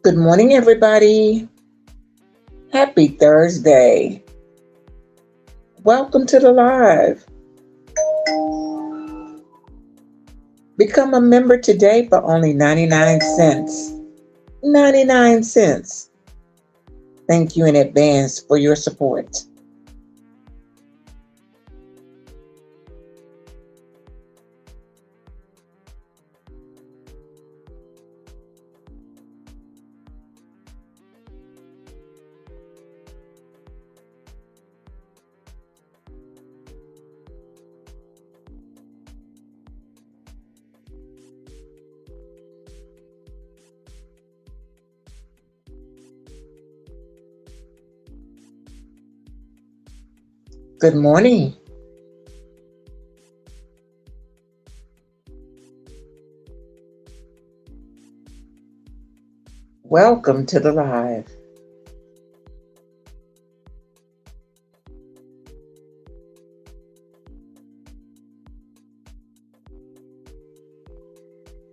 Good morning, everybody. Happy Thursday. Welcome to the live. Become a member today for only 99 cents. 99 cents. Thank you in advance for your support. Good morning. Welcome to the live.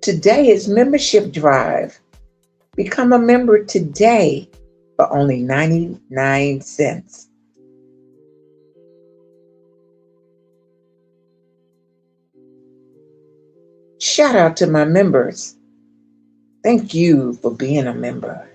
Today is membership drive. Become a member today for only 99 cents. Shout out to my members. Thank you for being a member.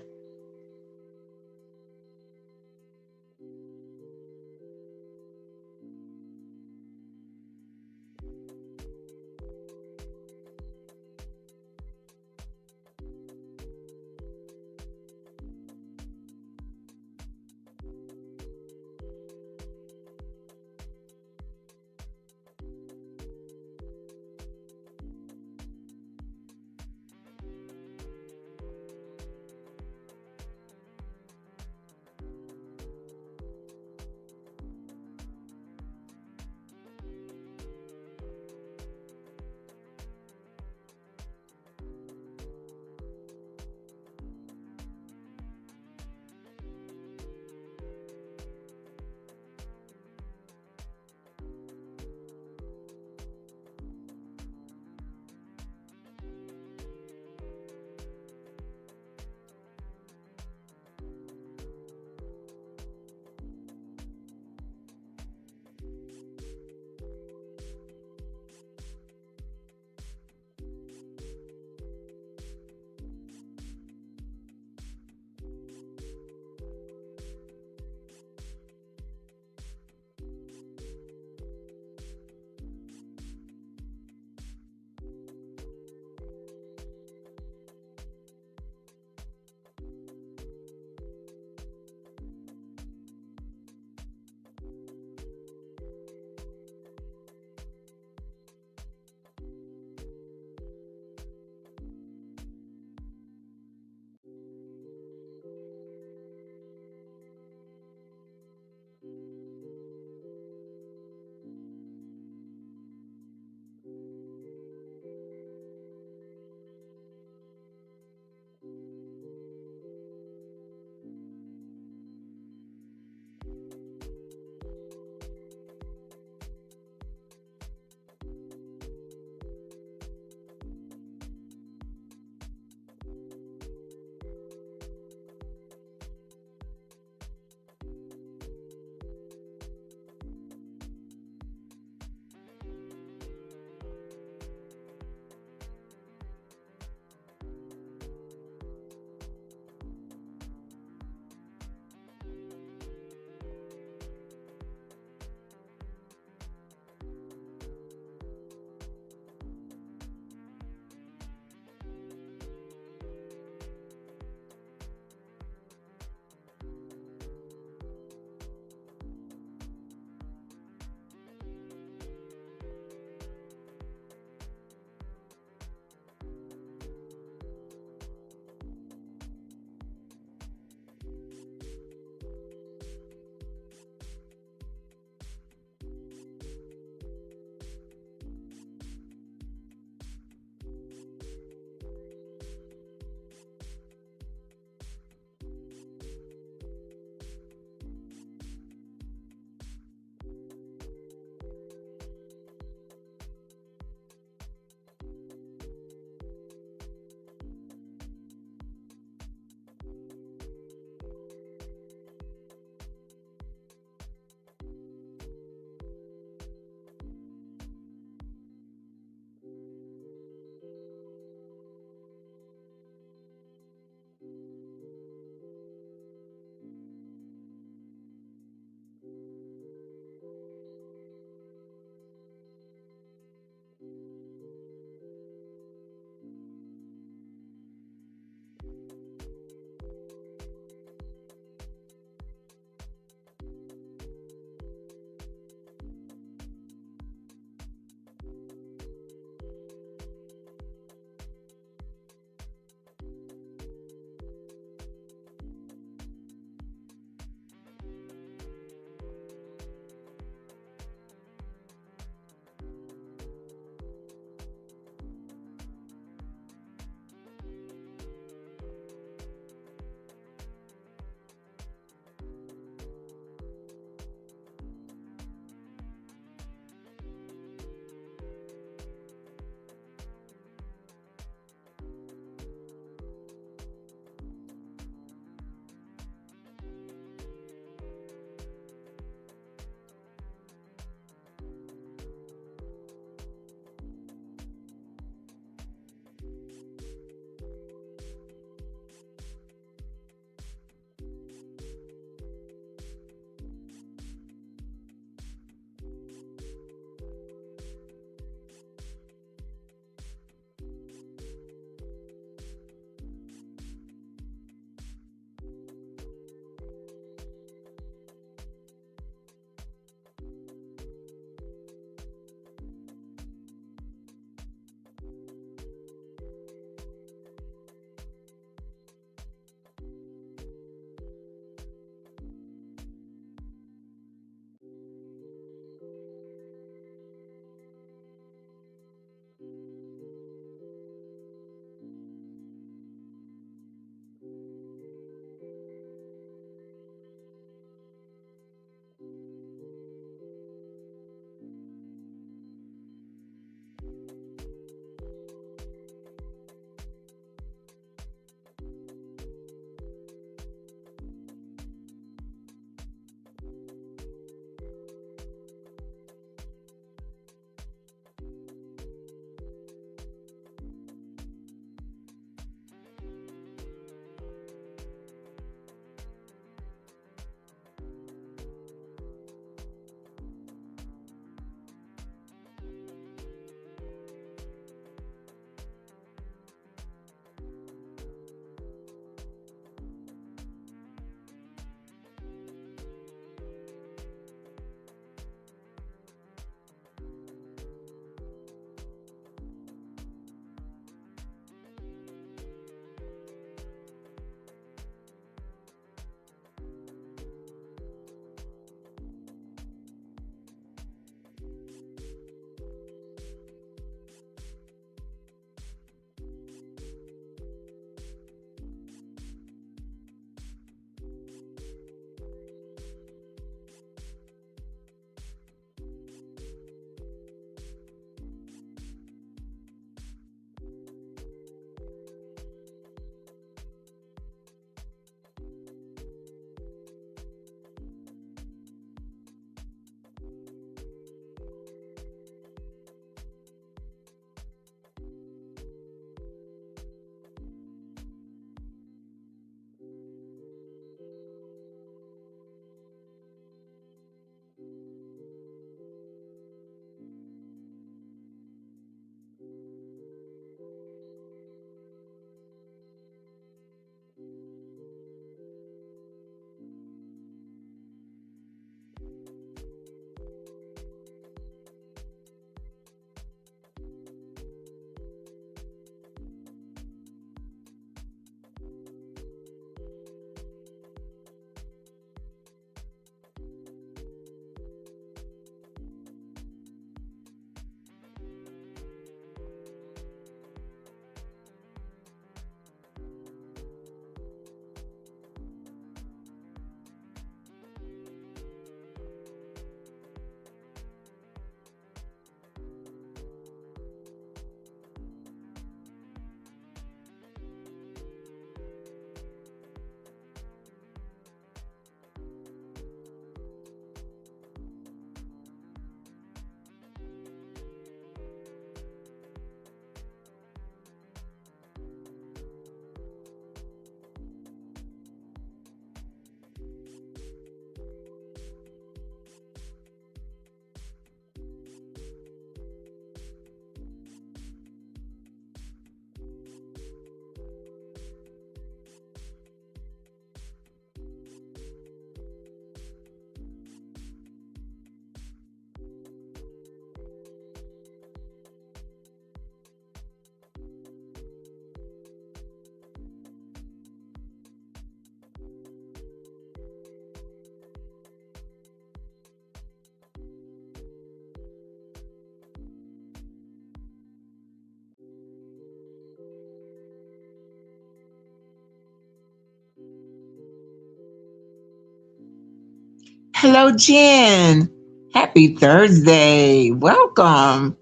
Hello, Jen. Happy Thursday. Welcome.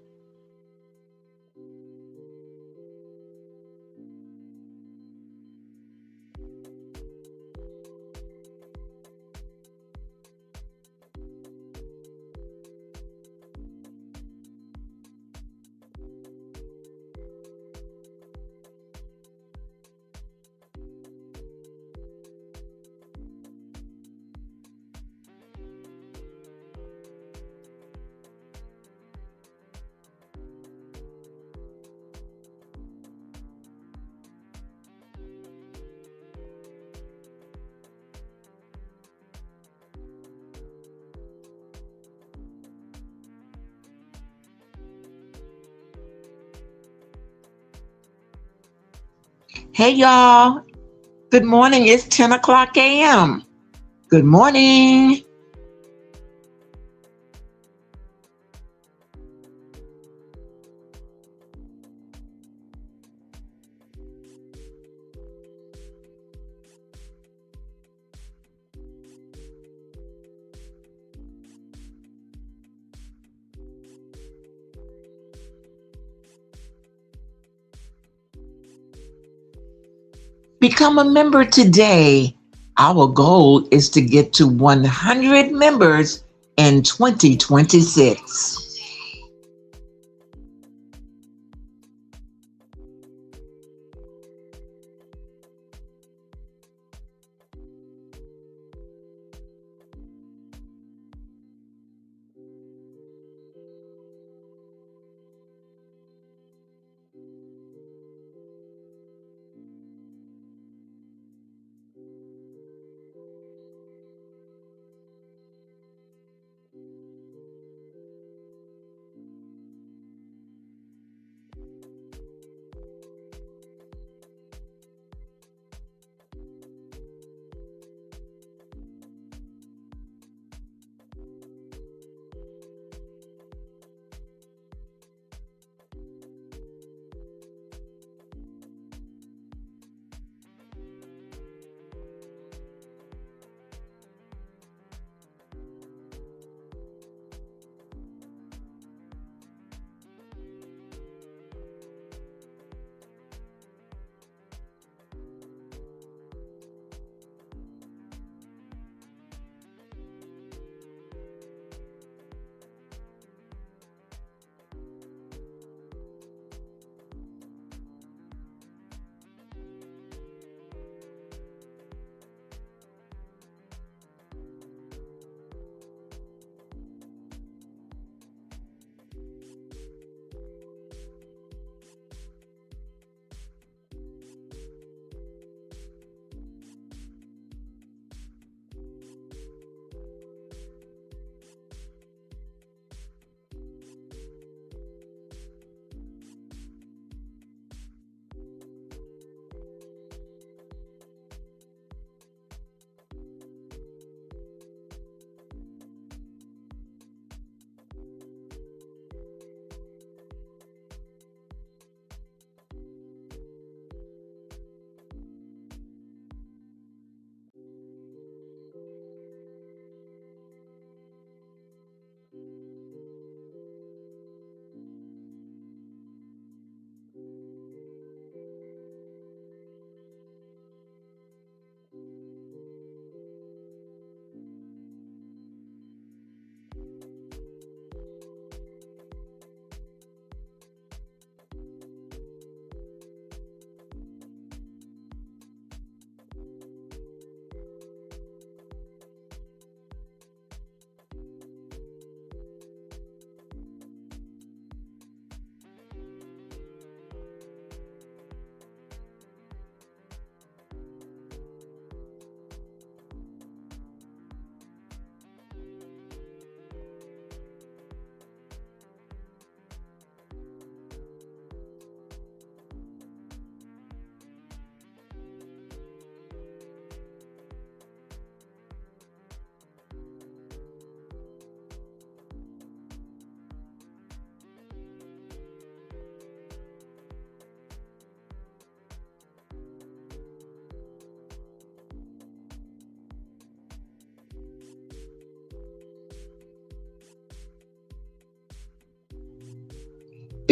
Hey, y'all. Good morning. It's 10 o'clock a.m. Good morning. Become a member today. Our goal is to get to 100 members in 2026.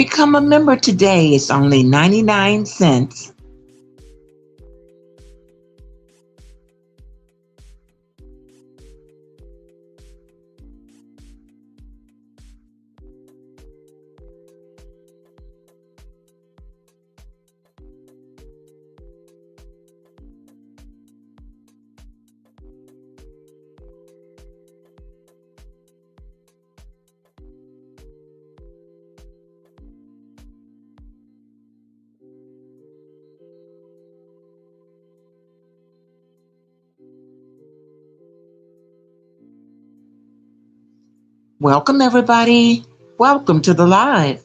Become a member today. It's only 99 cents. Welcome, everybody. Welcome to the live.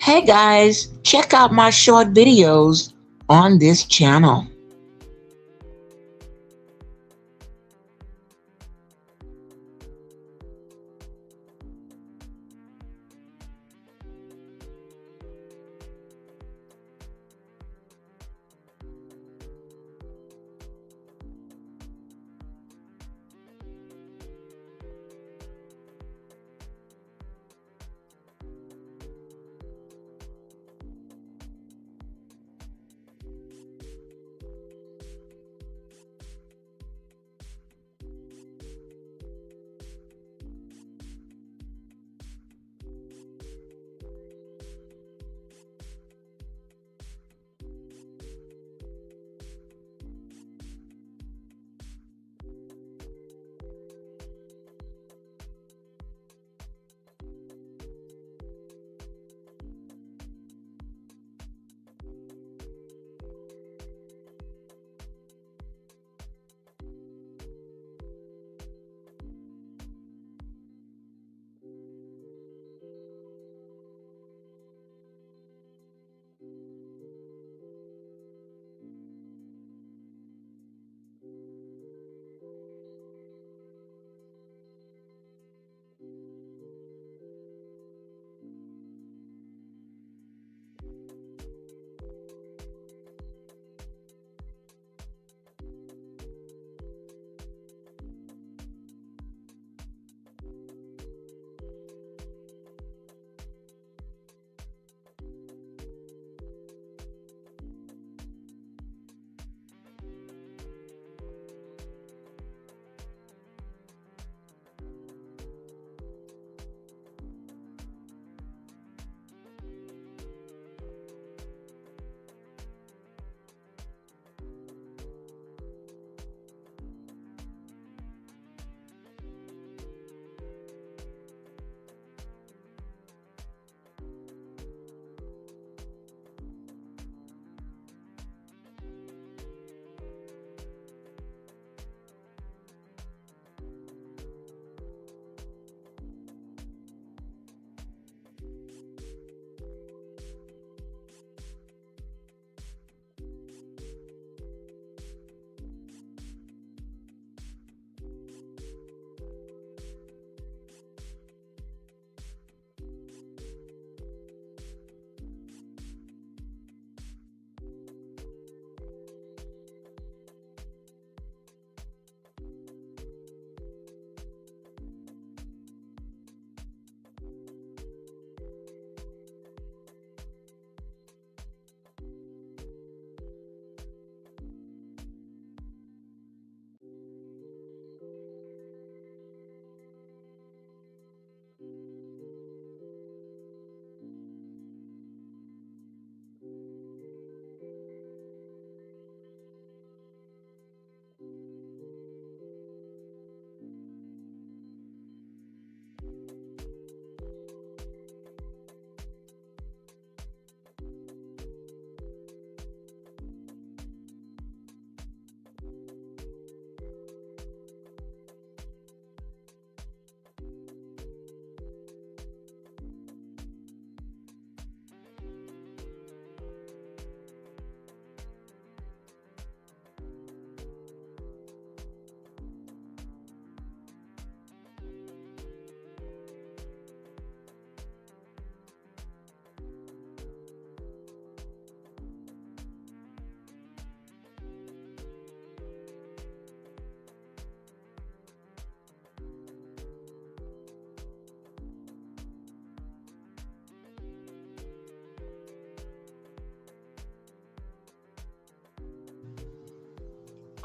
Hey guys, check out my short videos on this channel.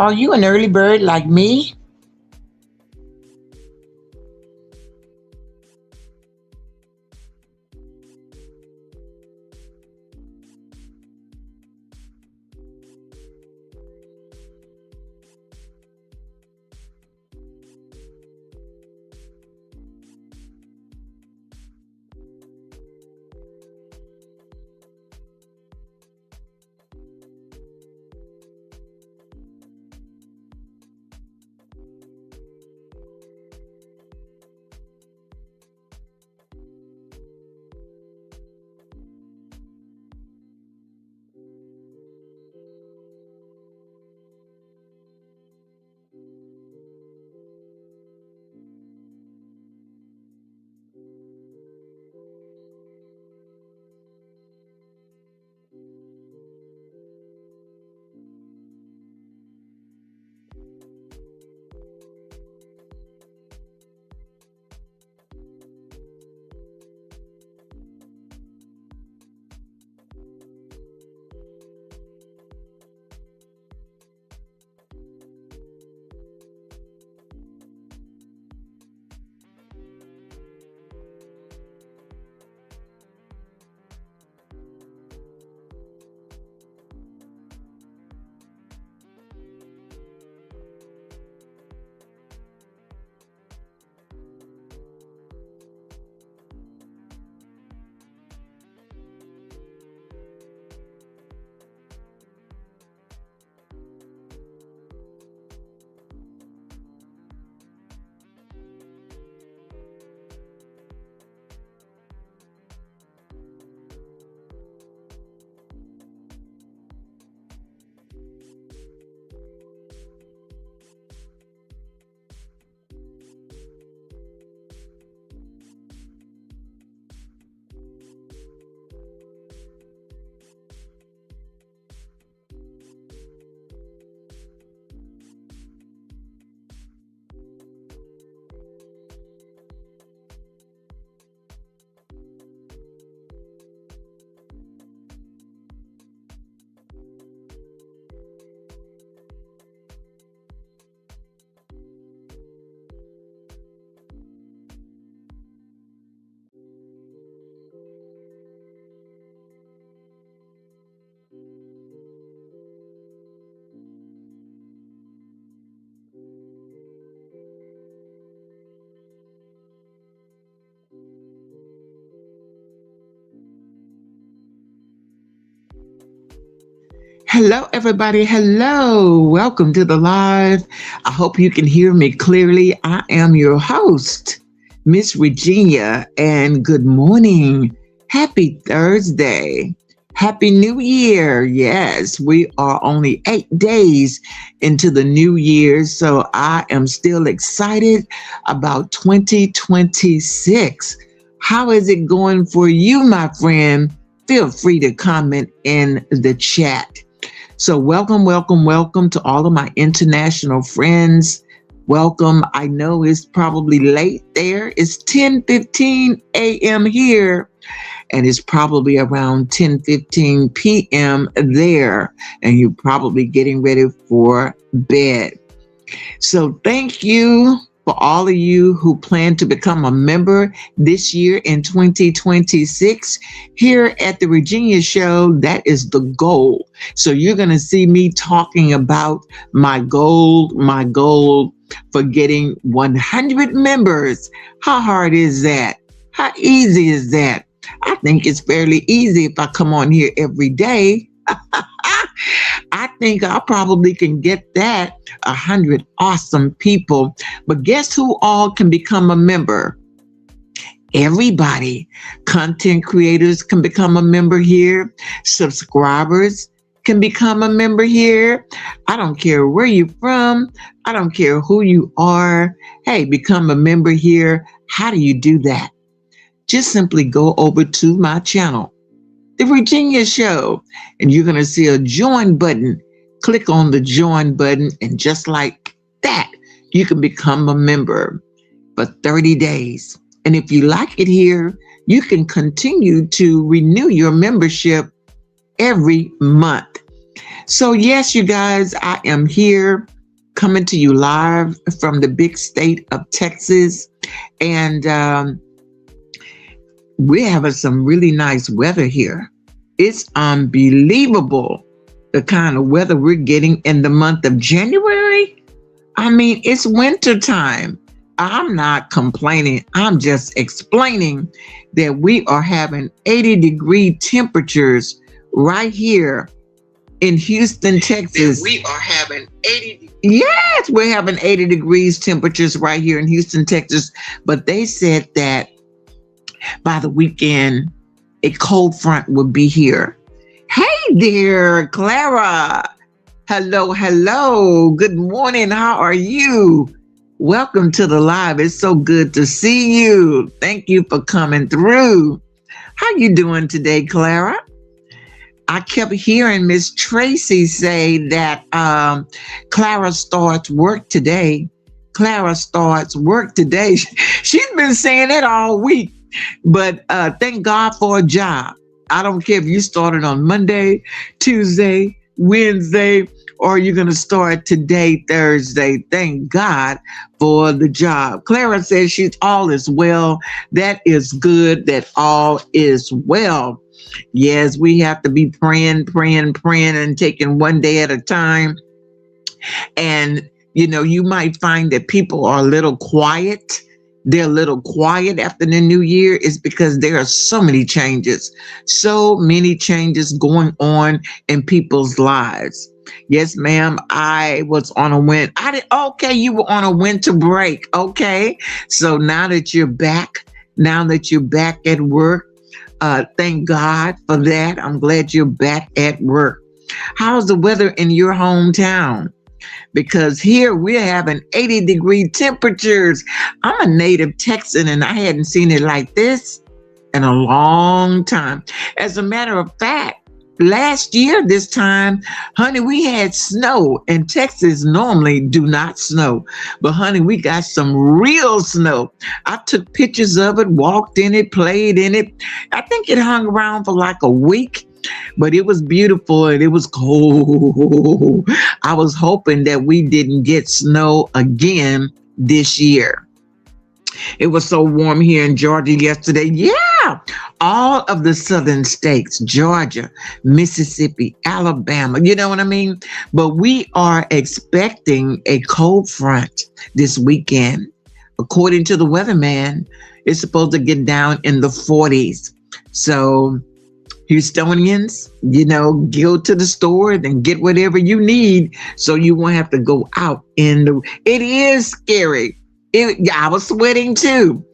Are you an early bird like me? Hello, everybody. Hello. Welcome to the live. I hope you can hear me clearly. I am your host, Miss Virginia, and good morning. Happy Thursday. Happy New Year. Yes, we are only 8 days into the new year, so I am still excited about 2026. How is it going for you, my friend? Feel free to comment in the chat. So welcome, welcome, welcome to all of my international friends. Welcome. I know it's probably late there. It's 10:15 a.m. here, and it's probably around 10:15 p.m. there, and you're probably getting ready for bed. So thank you for all of you who plan to become a member this year in 2026. Here at the Virginia Show, that is the goal. So you're going to see me talking about my goal for getting 100 members. How hard is that? How easy is that? I think it's fairly easy if I come on here every day. I think I probably can get that 100 awesome people. But guess who all can become a member? Everybody. Content creators can become a member here. Subscribers can become a member here. I don't care where you're from. I don't care who you are. Hey, become a member here. How do you do that? Just simply go over to my channel, The Virginia Show, and you're going to see a join button. Click on the join button, and just like that, you can become a member for 30 days. And if you like it here, you can continue to renew your membership every month. So, yes, you guys, I am here coming to you live from the big state of Texas. And we're having some really nice weather here. It's unbelievable the kind of weather we're getting in the month of January. I mean, it's winter time. I'm not complaining. I'm just explaining that we are having 80-degree temperatures right here in Houston, Texas. We are having 80. Yes, we're having 80 degrees temperatures right here in Houston, Texas. But they said that by the weekend, a cold front will be here. Hey there, Clara. Hello, hello. Good morning. How are you? Welcome to the live. It's so good to see you. Thank you for coming through. How you doing today, Clara? I kept hearing Miss Tracy say that Clara starts work today. Clara starts work today. She's been saying that all week, but thank God for a job. I don't care if you started on Monday, Tuesday, Wednesday, or you're going to start today, Thursday. Thank God for the job. Clara says she's all is well. That is good that all is well. Yes, we have to be praying, and taking one day at a time. And, you know, you might find that people are a little quiet. They're a little quiet after the new year is because there are so many changes going on in people's lives. Yes, ma'am. I was on okay, you were on a winter break. Okay. So now that you're back at work, thank God for that. I'm glad you're back at work. How's the weather in your hometown? Because here we're having 80-degree temperatures. I'm a native Texan and I hadn't seen it like this in a long time. As a matter of fact, last year this time, honey, we had snow, and Texas normally do not snow. But honey, we got some real snow. I took pictures of it, walked in it, played in it. I think it hung around for like a week, but it was beautiful and it was cold. I was hoping that we didn't get snow again this year. It was so warm here in Georgia yesterday. Yeah, all of the southern states, Georgia, Mississippi, Alabama, you know what I mean? But we are expecting a cold front this weekend. According to the weatherman, it's supposed to get down in the 40s. So Houstonians, you know, go to the store and get whatever you need so you won't have to go out it is scary. I was sweating too,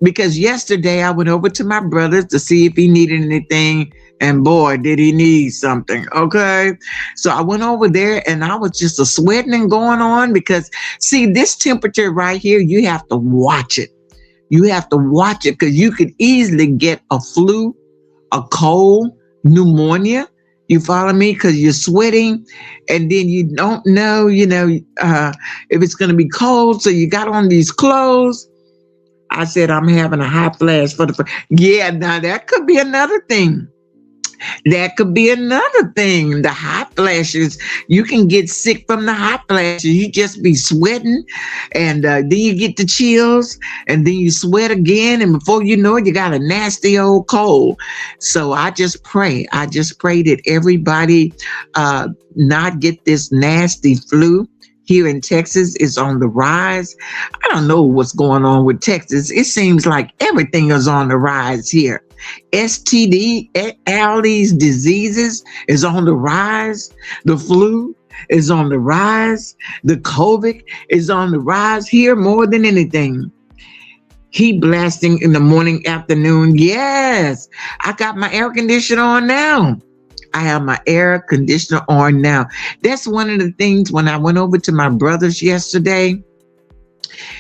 because yesterday I went over to my brother's to see if he needed anything, and boy, did he need something. Okay. So I went over there and I was just sweating and going on because, see, this temperature right here, you have to watch it. You have to watch it because you could easily get a flu, a cold, pneumonia. You follow me? Because you're sweating and then you don't know, if it's going to be cold. So you got on these clothes. I said, I'm having a hot flash yeah, now that could be another thing. The hot flashes, you can get sick from the hot flashes. You just be sweating and then you get the chills and then you sweat again. And before you know it, you got a nasty old cold. So I just pray that everybody not get this nasty flu. Here in Texas is on the rise. I don't know what's going on with Texas. It seems like everything is on the rise here. STD, all these diseases is on the rise. The flu is on the rise. The COVID is on the rise here more than anything. Heat blasting in the morning, afternoon. Yes, I got my air conditioner on now. I have my air conditioner on now. That's one of the things when I went over to my brother's yesterday,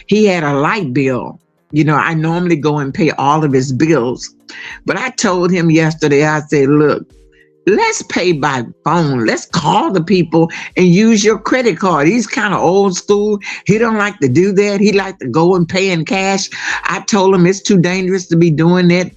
he had a light bill. You know, I normally go and pay all of his bills. But I told him yesterday, I said, look, let's pay by phone. Let's call the people and use your credit card. He's kind of old school. He don't like to do that. He like to go and pay in cash. I told him it's too dangerous to be doing that.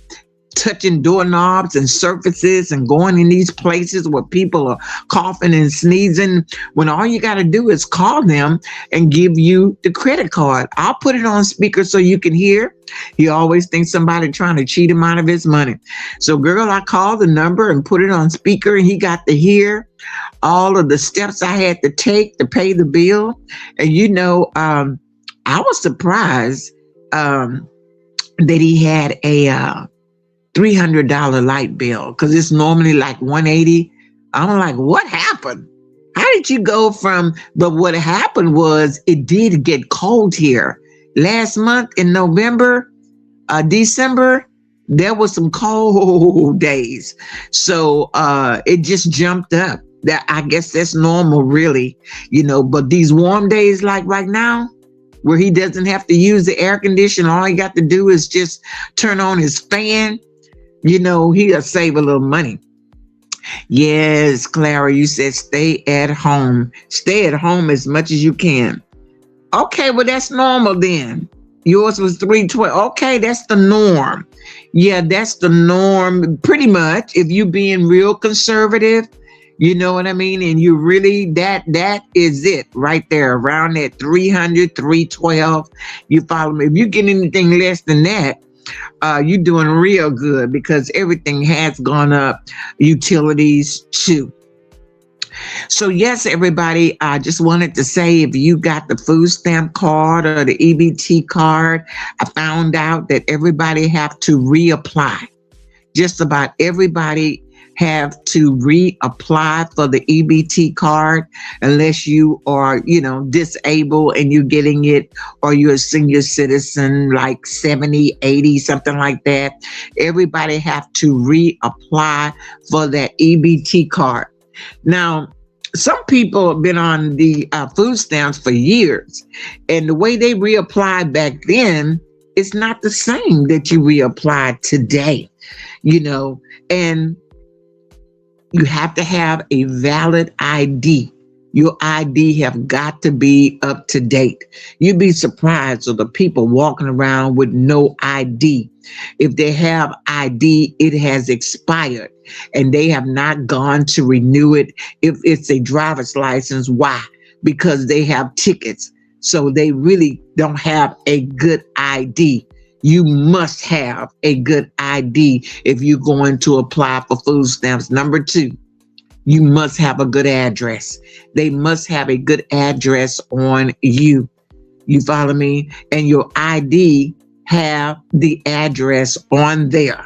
touching doorknobs and surfaces and going in these places where people are coughing and sneezing, when all you got to do is call them and give you the credit card. I'll put it on speaker so you can hear. He always thinks somebody trying to cheat him out of his money. So, girl, I called the number and put it on speaker, and he got to hear all of the steps I had to take to pay the bill. And, I was surprised that he had a $300 light bill, because it's normally like $180. I'm like, what happened? How did you go from? But what happened was, it did get cold here last month in November, December. There was some cold days, so it just jumped up. That, I guess that's normal, really, But these warm days, like right now, where he doesn't have to use the air conditioner, all he got to do is just turn on his fan. He'll save a little money. Yes, Clara, you said stay at home. Stay at home as much as you can. Okay, well, that's normal then. Yours was 312. Okay, that's the norm. Yeah, that's the norm pretty much. If you being real conservative, you know what I mean? And you really, that is it right there, around that 300, 312. You follow me? If you get anything less than that, you're doing real good, because everything has gone up, utilities too. So yes, everybody, I just wanted to say, if you got the food stamp card or the EBT card, I found out that everybody have to reapply. Just about everybody have to reapply for the EBT card, unless you are, disabled and you're getting it, or you're a senior citizen, like 70, 80, something like that. Everybody have to reapply for that EBT card. Now, some people have been on the food stamps for years, and the way they reapplied back then is not the same that you reapply today, and you have to have a valid ID. Your ID have got to be up to date. You'd be surprised of the people walking around with no ID. If they have ID, it has expired and they have not gone to renew it. If it's a driver's license, why? Because they have tickets. So they really don't have a good ID. You must have a good ID if you're going to apply for food stamps. Number 2, you must have a good address. They must have a good address on you. You follow me? And your ID have the address on there.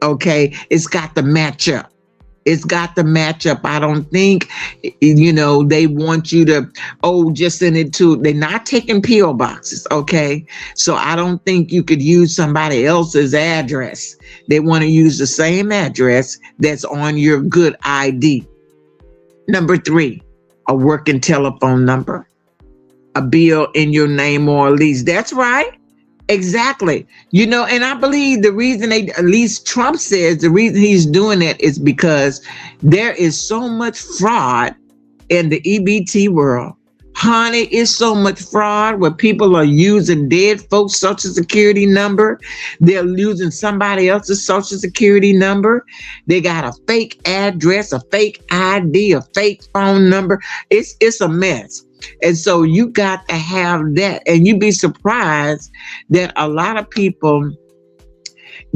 Okay? It's got to match up. It's got to match up. I don't think, they want you to, just send it to, they're not taking P.O. boxes, okay? So I don't think you could use somebody else's address. They want to use the same address that's on your good ID. Number 3, a working telephone number, a bill in your name or a lease. That's right. Exactly. And I believe the reason at least Trump says the reason he's doing it is because there is so much fraud in the EBT world. Honey, it's so much fraud where people are using dead folks' social security number. They're using somebody else's social security number. They got a fake address, a fake ID, a fake phone number. It's a mess. And so you got to have that. And you'd be surprised that a lot of people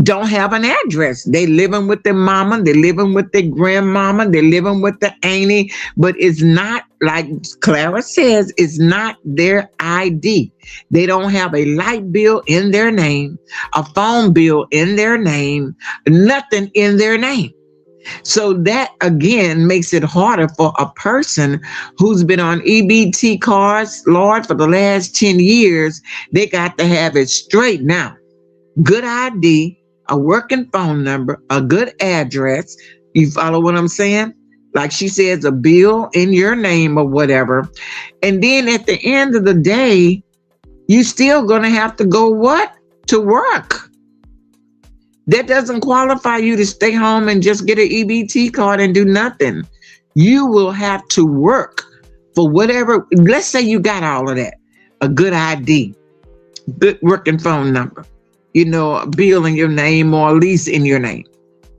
don't have an address. They living with their mama, they living with their grandmama, they living with the auntie, but it's not, like Clara says, it's not their ID. They don't have a light bill in their name, a phone bill in their name, nothing in their name. So that, again, makes it harder for a person who's been on EBT cards, Lord, for the last 10 years. They got to have it straight now. Good ID, a working phone number, a good address. You follow what I'm saying? Like she says, a bill in your name or whatever. And then at the end of the day, you still going to have to go what? To work. That doesn't qualify you to stay home and just get an EBT card and do nothing. You will have to work for whatever. Let's say you got all of that. A good ID, good working phone number, a bill in your name or a lease in your name.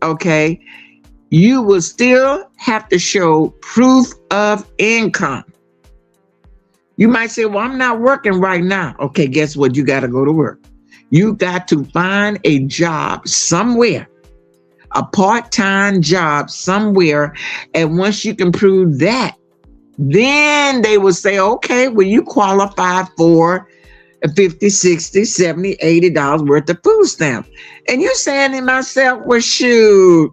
Okay. You will still have to show proof of income. You might say, well, I'm not working right now. Okay, guess what? You got to go to work. You got to find a job somewhere, a part-time job somewhere. And once you can prove that, then they will say, okay, well, you qualify for $50, $60, $70, $80 worth of food stamps. And you're saying to myself, well, shoot,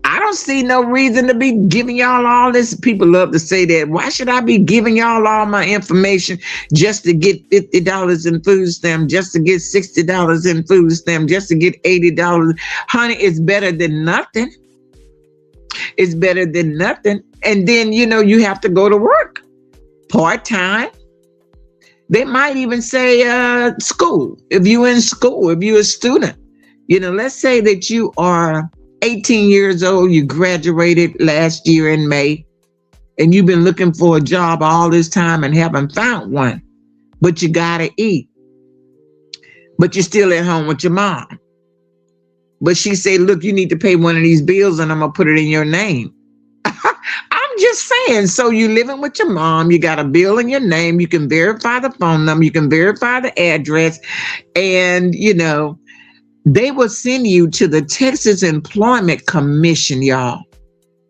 I don't see no reason to be giving y'all all this. People love to say that. Why should I be giving y'all all my information just to get $50 in food stamp, just to get $60 in food stamp, just to get $80? Honey, it's better than nothing. It's better than nothing. And then, you have to go to work part-time. They might even say school. If you're in school, if you're a student, let's say that you are 18 years old, you graduated last year in May, and you've been looking for a job all this time and haven't found one, but you gotta eat. But you're still at home with your mom. But she said, look, you need to pay one of these bills and I'm gonna put it in your name. I'm just saying, so you living with your mom, you got a bill in your name, you can verify the phone number, you can verify the address, and they will send you to the Texas Employment Commission, y'all.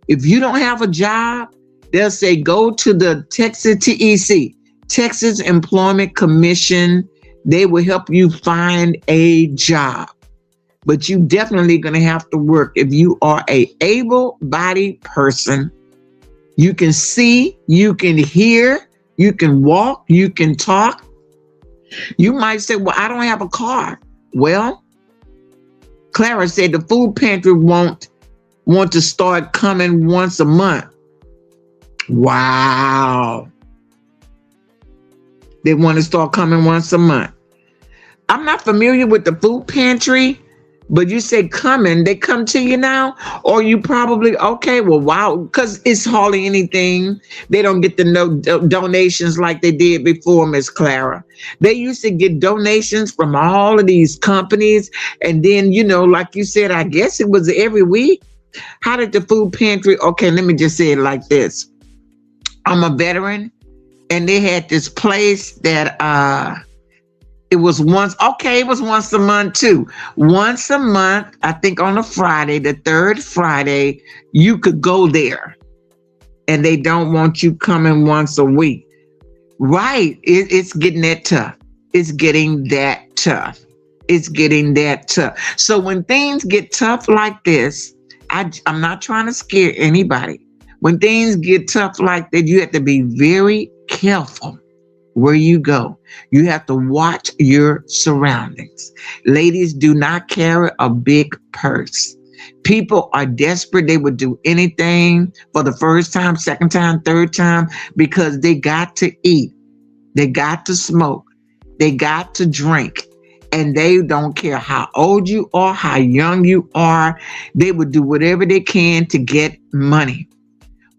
If you don't have a job, they'll say, go to the Texas TEC, Texas Employment Commission. They will help you find a job. But you definitely going to have to work. If you are a able-bodied person, you can see, you can hear, you can walk, you can talk. You might say, well, I don't have a car. Well, Clara said the food pantry want to start coming once a month. Wow. They want to start coming once a month. I'm not familiar with the food pantry, but you say coming, they come to you now? Or you probably, okay, well, wow, because it's hardly anything. They don't get the donations like they did before, Miss Clara. They used to get donations from all of these companies. And then, like you said, I guess it was every week. How did the food pantry, okay, let me just say it like this. I'm a veteran, and they had this place that, it was once a month too. Once a month, I think on a Friday, the third Friday, you could go there. And they don't want you coming once a week. Right. It's getting that tough. It's getting that tough. It's getting that tough. So when things get tough like this, I'm not trying to scare anybody. When things get tough like that, you have to be very careful where you go. You have to watch your surroundings. Ladies, do not carry a big purse. People are desperate. They would do anything for the first time, second time, third time, because they got to eat. They got to smoke. They got to drink. And they don't care how old you are, how young you are. They would do whatever they can to get money.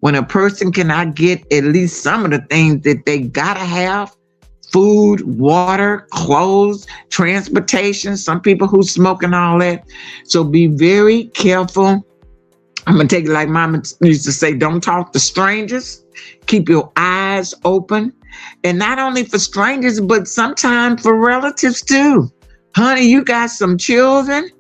When a person cannot get at least some of the things that they gotta have, food, water, clothes, transportation, some people who smoke and all that. So be very careful. I'm gonna take it like Mama used to say, don't talk to strangers. Keep your eyes open. And not only for strangers, but sometimes for relatives too. Honey, you got some children,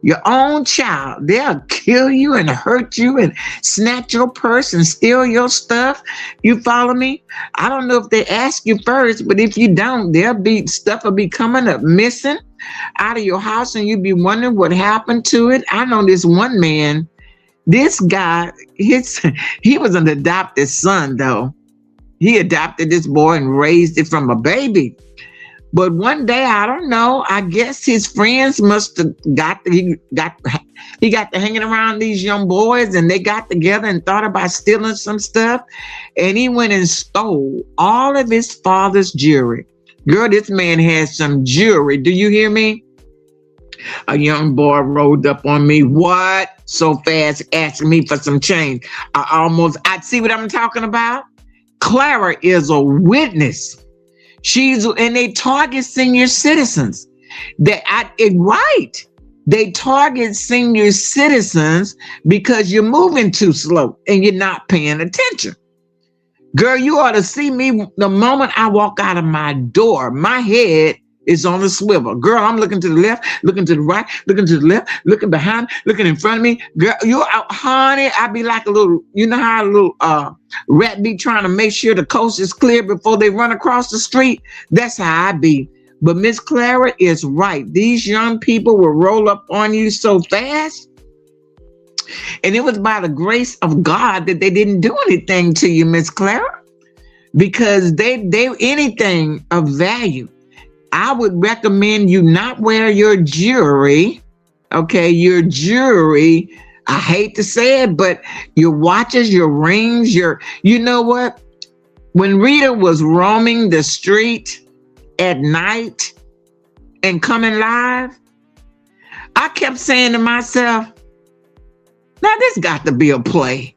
your own child, they'll kill you and hurt you and snatch your purse and steal your stuff. You follow me? I don't know if they ask you first, but if you don't, stuff will be coming up missing out of your house and you'll be wondering what happened to it. I know this one man, this guy, he was an adopted son though. He adopted this boy and raised it from a baby. But one day, I don't know, I guess his friends must have he got to hanging around these young boys and they got together and thought about stealing some stuff. And he went and stole all of his father's jewelry. Girl, this man had some jewelry. Do you hear me? A young boy rolled up on me. What? So fast, asking me for some change. I see what I'm talking about. Clara is a witness. And they target senior citizens. Right. They target senior citizens because you're moving too slow and you're not paying attention. Girl, you ought to see me the moment I walk out of my door. My head is on a swivel. Girl, I'm looking to the left, looking to the right, looking to the left, looking behind, looking in front of me. Girl, you're out, honey. I be like a little, you know how a little rat be trying to make sure the coast is clear before they run across the street? That's how I be. But Miss Clara is right. These young people will roll up on you so fast. And it was by the grace of God that they didn't do anything to you, Miss Clara, because they anything of value. I would recommend you not wear your jewelry. Okay, your jewelry. I hate to say it, but your watches, your rings, you know what? When Rita was roaming the street at night and coming live, I kept saying to myself, now this got to be a play.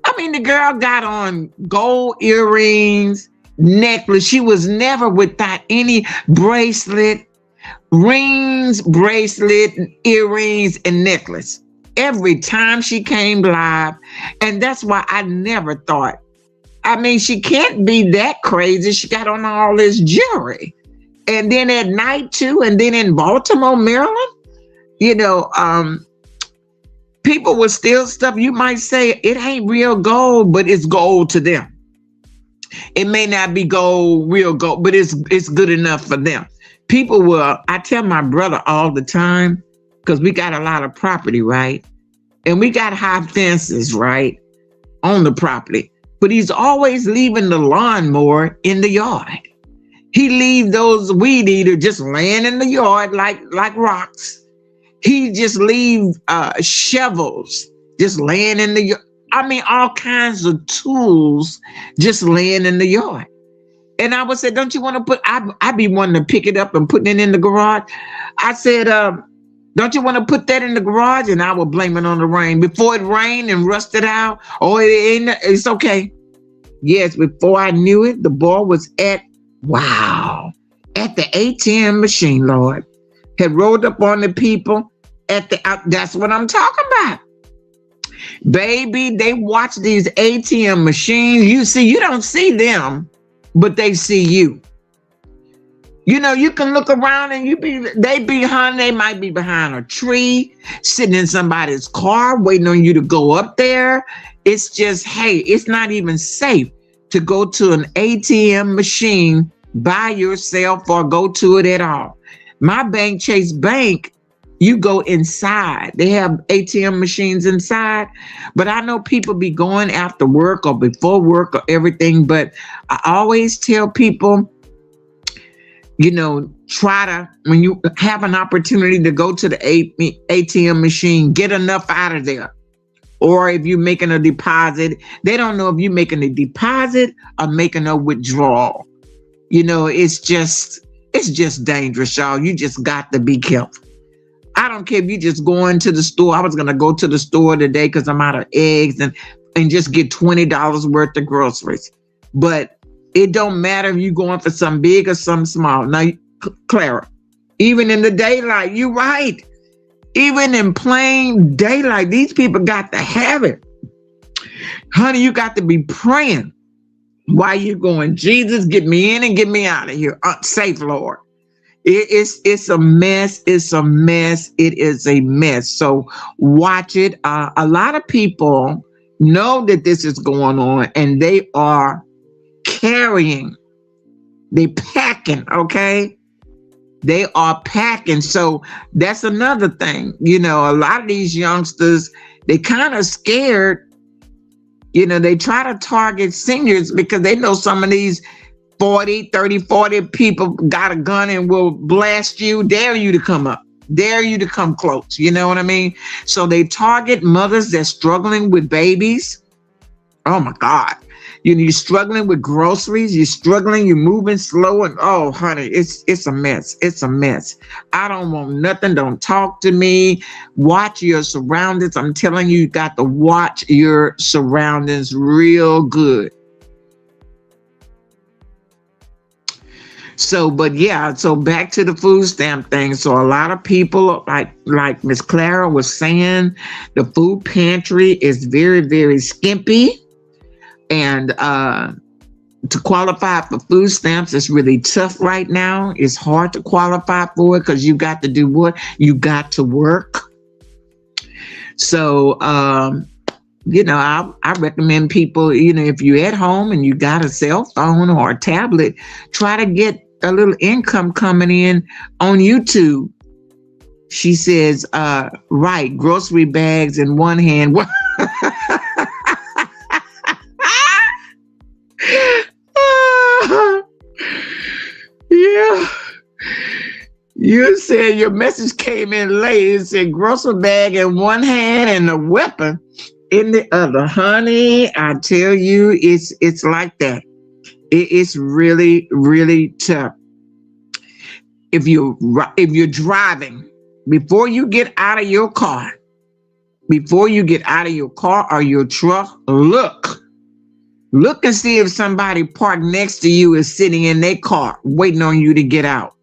I mean, the girl got on gold earrings, necklace. She was never without any bracelet, rings, bracelet, earrings, and necklace. Every time she came live. And that's why I never thought, I mean, she can't be that crazy. She got on all this jewelry. And then at night too, and then in Baltimore, Maryland, people will steal stuff. You might say it ain't real gold, but it's gold to them. It may not be gold, real gold, but it's good enough for them. People will, I tell my brother all the time, because we got a lot of property, right? And we got high fences, right, on the property. But he's always leaving the lawnmower in the yard. He leave those weed eaters just laying in the yard like rocks. He just leave shovels just laying in the yard. I mean, all kinds of tools just laying in the yard. And I would say, don't you want to put, I'd be wanting to pick it up and put it in the garage. I said, don't you want to put that in the garage? And I would blame it on the rain. Before it rained and rusted out, it's okay. Yes, before I knew it, the ball was at the ATM machine, Lord. Had rolled up on the people that's what I'm talking about. Baby, they watch these ATM machines. You don't see them, but they see you. You can look around and they might be behind a tree, sitting in somebody's car, waiting on you to go up there. It's just, hey, it's not even safe to go to an ATM machine by yourself or go to it at all. My bank, Chase Bank, you go inside. They have ATM machines inside, but I know people be going after work or before work or everything, but I always tell people, try to, when you have an opportunity to go to the ATM machine, get enough out of there. Or if you're making a deposit, they don't know if you're making a deposit or making a withdrawal. It's just dangerous, y'all. You just got to be careful. I don't care if you just going to the store. I was going to go to the store today because I'm out of eggs and just get $20 worth of groceries. But it don't matter if you're going for some big or some small. Now, Clara, even in the daylight, you're right. Even in plain daylight, these people got to have it. Honey, you got to be praying while you're going, Jesus, get me in and get me out of here. Safe, Lord. It's a mess. It's a mess. It is a mess. So watch it. A lot of people know that this is going on and they are carrying. They packing, okay? They are packing. So that's another thing. A lot of these youngsters, they kind of scared. They try to target seniors because they know some of these 40 people got a gun and will blast you, dare you to come up, dare you to come close. You know what I mean? So they target mothers that's struggling with babies. Oh my God. You're struggling with groceries, you're moving slow, and oh honey, it's a mess. It's a mess. I don't want nothing. Don't talk to me. Watch your surroundings. I'm telling you, you got to watch your surroundings real good. So, but yeah, so back to the food stamp thing. So a lot of people, like Miss Clara was saying, the food pantry is very, very skimpy. And to qualify for food stamps is really tough right now. It's hard to qualify for it because you got to do what? You got to work. So, I recommend people, if you're at home and you got a cell phone or a tablet, try to get a little income coming in on YouTube. She says, right, grocery bags in one hand. Yeah. You said your message came in late. It said grocery bag in one hand and a weapon in the other. Honey, I tell you, it's like that. It's really, really tough. If you're driving, before you get out of your car or your truck, look and see if somebody parked next to you is sitting in their car waiting on you to get out.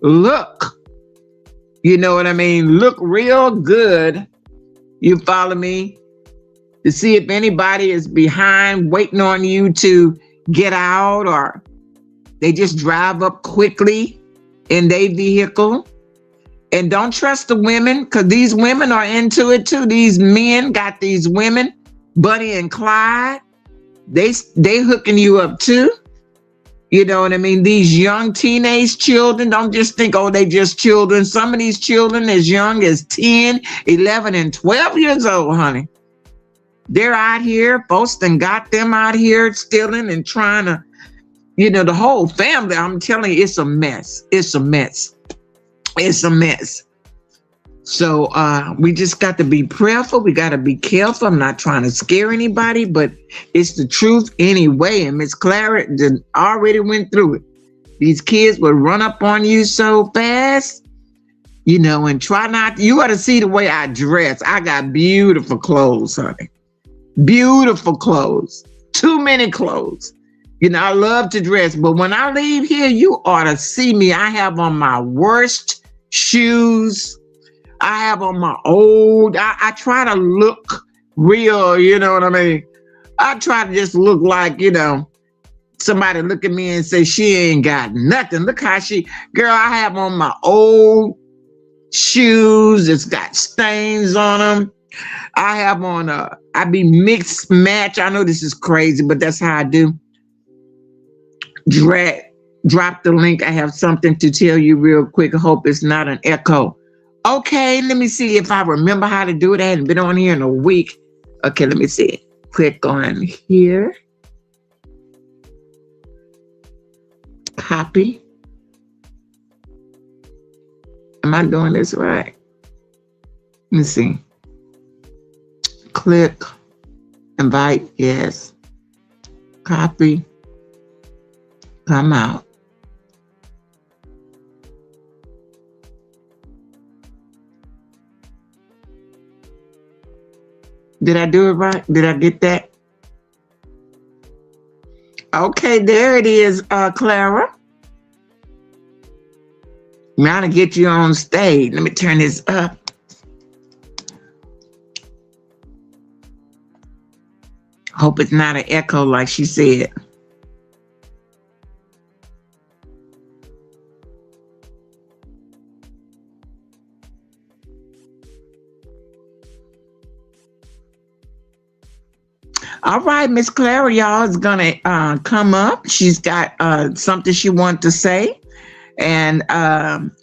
Look, you know what I mean? Look real good. You follow me? To see if anybody is behind waiting on you to get out, or they just drive up quickly in their vehicle. And don't trust the women, because these women are into it too. These men got these women, Buddy and Clyde. They hooking you up too. You know what I mean? These young teenage children, don't just think, oh, they just children. Some of these children as young as 10, 11, and 12 years old, honey. They're out here, folks done got them out here stealing and trying to, the whole family. I'm telling you, it's a mess. It's a mess. It's a mess. So we just got to be prayerful. We got to be careful. I'm not trying to scare anybody, but it's the truth anyway. And Miss Clara already went through it. These kids will run up on you so fast, and try not. You ought to see the way I dress. I got beautiful clothes, honey. Beautiful clothes. Too many clothes. I love to dress, but when I leave here, you ought to see me. I have on my worst shoes. I have on my old, I try to look real, you know what I mean? I try to just look like, somebody look at me and say, she ain't got nothing. Look how girl, I have on my old shoes. It's got stains on them. I have on I be mixed match. I know this is crazy, but that's how I do. Drop the link. I have something to tell you real quick. I hope it's not an echo. Okay, let me see if I remember how to do it. I hadn't been on here in a week. Okay, let me see. Click on here. Copy. Am I doing this right? Let me see. Click. Invite. Yes. Copy. Come out. Did I do it right? Did I get that? Okay, there it is, Clara. Now to get you on stage. Let me turn this up. Hope it's not an echo like she said. All right, Miss Clara, y'all is gonna come up. She's got something she wants to say, and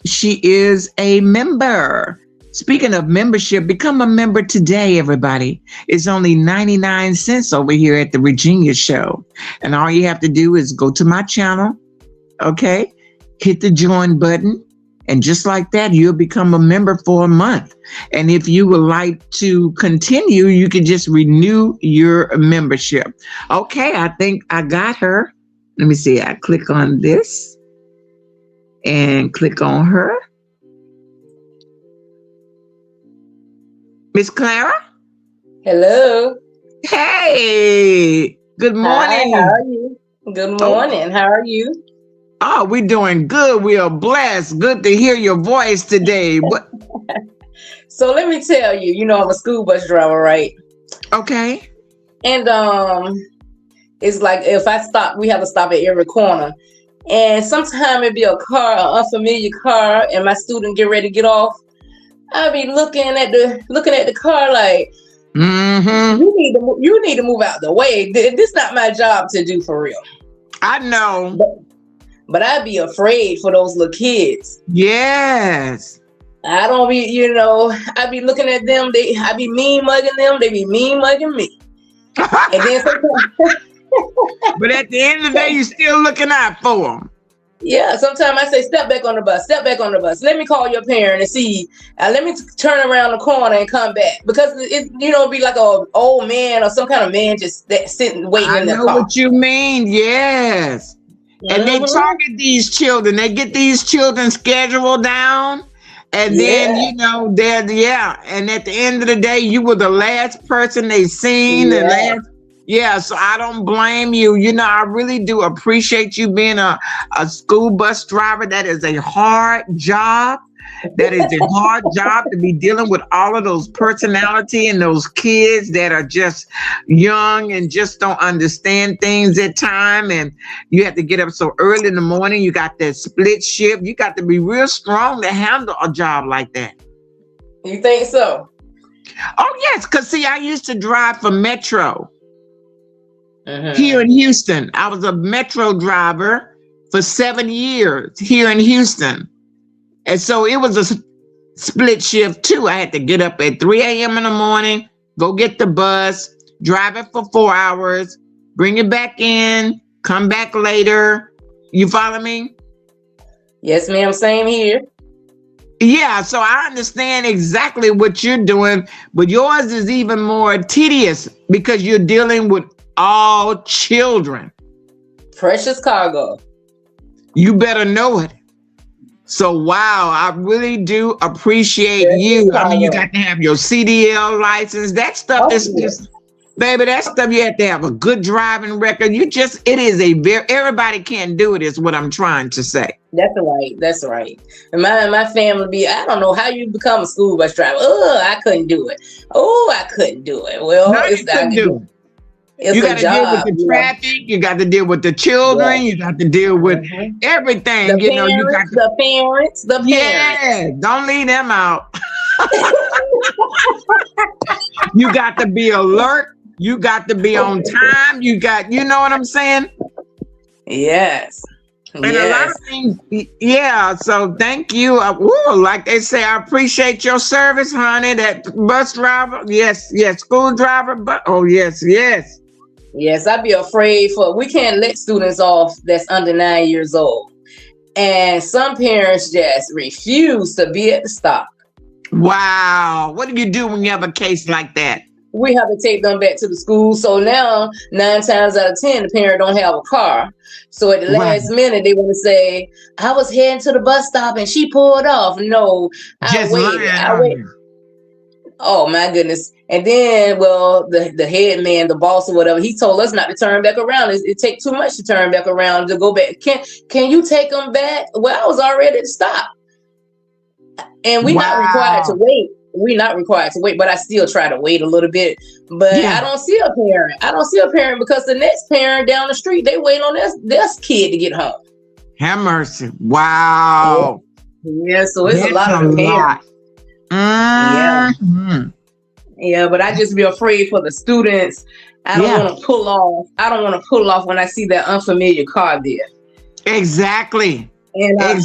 she is a member. Speaking of membership, become a member today, everybody. It's only 99 cents over here at the Virginia Show, and all you have to do is go to my channel, okay? Hit the join button. And just like that, you'll become a member for a month. And if you would like to continue, you can just renew your membership. Okay, I think I got her. Let me see. I click on this and click on her. Miss Clara? Hello. Hey, good morning. Hi, how are you? Good morning. How are you? Oh, we're doing good. We are blessed. Good to hear your voice today. What? So let me tell you, I'm a school bus driver, right? Okay. And it's like if I stop, we have to stop at every corner. And sometimes it'd be a car, an unfamiliar car, and my student get ready to get off. I'll be looking at the car like, you need to move out the way. This not my job to do for real. I know. But I'd be afraid for those little kids. Yes. I don't be, I be looking at them. I be mean mugging them. They be mean mugging me. And then sometimes, but at the end of the day, you're still looking out for them. Yeah, sometimes I say, step back on the bus. Let me call your parent and see. Let me turn around the corner and come back. Because it be like an old man or some kind of man just sitting waiting in the car. I know what you mean. Yes. And they target these children. They get these children scheduled down. And then, and at the end of the day, you were the last person they seen. So I don't blame you. I really do appreciate you being a school bus driver. That is a hard job. That is a hard job to be dealing with all of those personality and those kids that are just young and just don't understand things at time. And you have to get up so early in the morning. You got that split shift. You got to be real strong to handle a job like that. You think so? Oh, yes. Because, see, I used to drive for Metro here in Houston. I was a Metro driver for 7 years here in Houston. And so it was a split shift too. I had to get up at 3 a.m. in the morning, go get the bus, drive it for 4 hours, bring it back in, come back later. You follow me? Yes, ma'am. Same here. Yeah, so I understand exactly what you're doing, but yours is even more tedious because you're dealing with all children. Precious cargo. You better know it. So, wow, I really do appreciate you. I mean, you got to have your CDL license. That stuff is just, baby, that stuff you have to have a good driving record. Everybody can't do it is what I'm trying to say. That's right. And my family I don't know how you become a school bus driver. Oh, I couldn't do it. Well, no, you couldn't do it. You got to deal with the traffic. You got to deal with the children. You got to deal with everything. The parents. Yeah, don't leave them out. You got to be alert. You got to be on time. You know what I'm saying? Yes. And a lot of things. Yeah. So thank you. Like they say, I appreciate your service, honey. That bus driver. Yes. School driver. But yes. Yes, I'd be afraid we can't let students off that's under 9 years old. And some parents just refuse to be at the stop. Wow. What do you do when you have a case like that? We have to take them back to the school. So now 9 times out of 10, the parent don't have a car. So at the last minute, they want to say, I was heading to the bus stop and she pulled off. No, I waited. Oh my goodness. And then, the head man, the boss or whatever, he told us not to turn back around. It takes too much to turn back around to go back. Can you take them back? Well, I was already at the stop. And we're not required to wait. But I still try to wait a little bit. But I don't see a parent. Because the next parent down the street, they wait on their kid to get home. Have mercy. Wow. Yeah, so it's a lot of parents. Yeah, but I just be afraid for the students. I don't want to pull off. I don't want to pull off when I see that unfamiliar car there. Exactly. I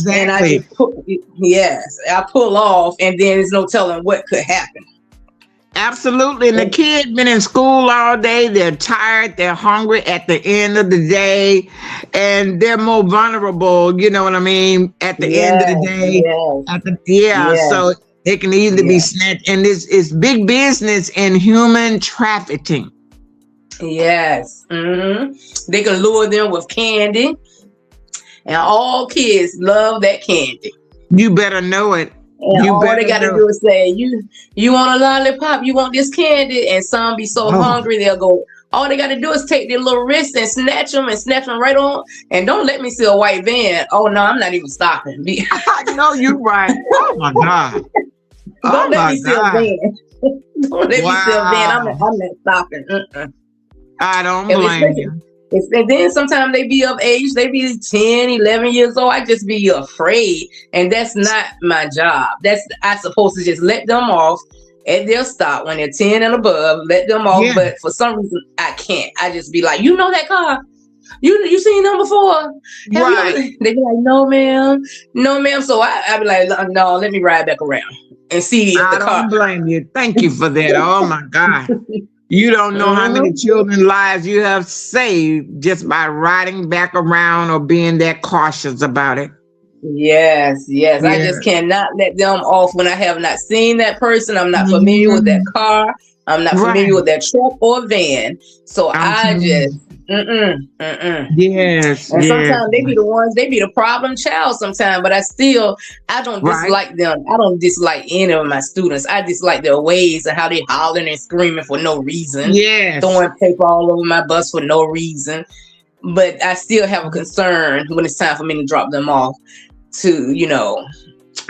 pull off, and then there's no telling what could happen. Absolutely. And the kids been in school all day. They're tired. They're hungry at the end of the day, and they're more vulnerable. You know what I mean? At the end of the day. So it can easily be snatched. And it's big business in human trafficking. Yes. Mm-hmm. They can lure them with candy. And all kids love that candy. You better know it. And all they got to do is say, you want a lollipop? You want this candy? And some be so hungry, they'll go All they got to do is take their little wrist and snatch them right on. And don't let me see a white van. Oh no, I'm not even stopping. I know you're right. Oh my God. Don't let me see a van. Don't let me see a van. I'm not stopping. I don't blame you. And then sometimes they be of age, they be 10, 11 years old. I just be afraid. And that's not my job. I'm supposed to just let them off at their stop when they're 10 and above, let them off. Yeah. But for some reason, I can't. I just be like, you know that car? You seen them before? Right. They be like, no, ma'am. No, ma'am. So I be like, no, let me ride back around and see if the car. I don't blame you. Thank you for that. Oh, my God. You don't know how many children's lives you have saved just by riding back around or being that cautious about it. Yes. I just cannot let them off when I have not seen that person. I'm not familiar with that car. I'm not familiar with that truck or van. So I just, Yes. And sometimes they be the problem child sometimes, but I don't dislike them. I don't dislike any of my students. I dislike their ways and how they hollering and screaming for no reason. Yes. Throwing paper all over my bus for no reason. But I still have a concern when it's time for me to drop them off to,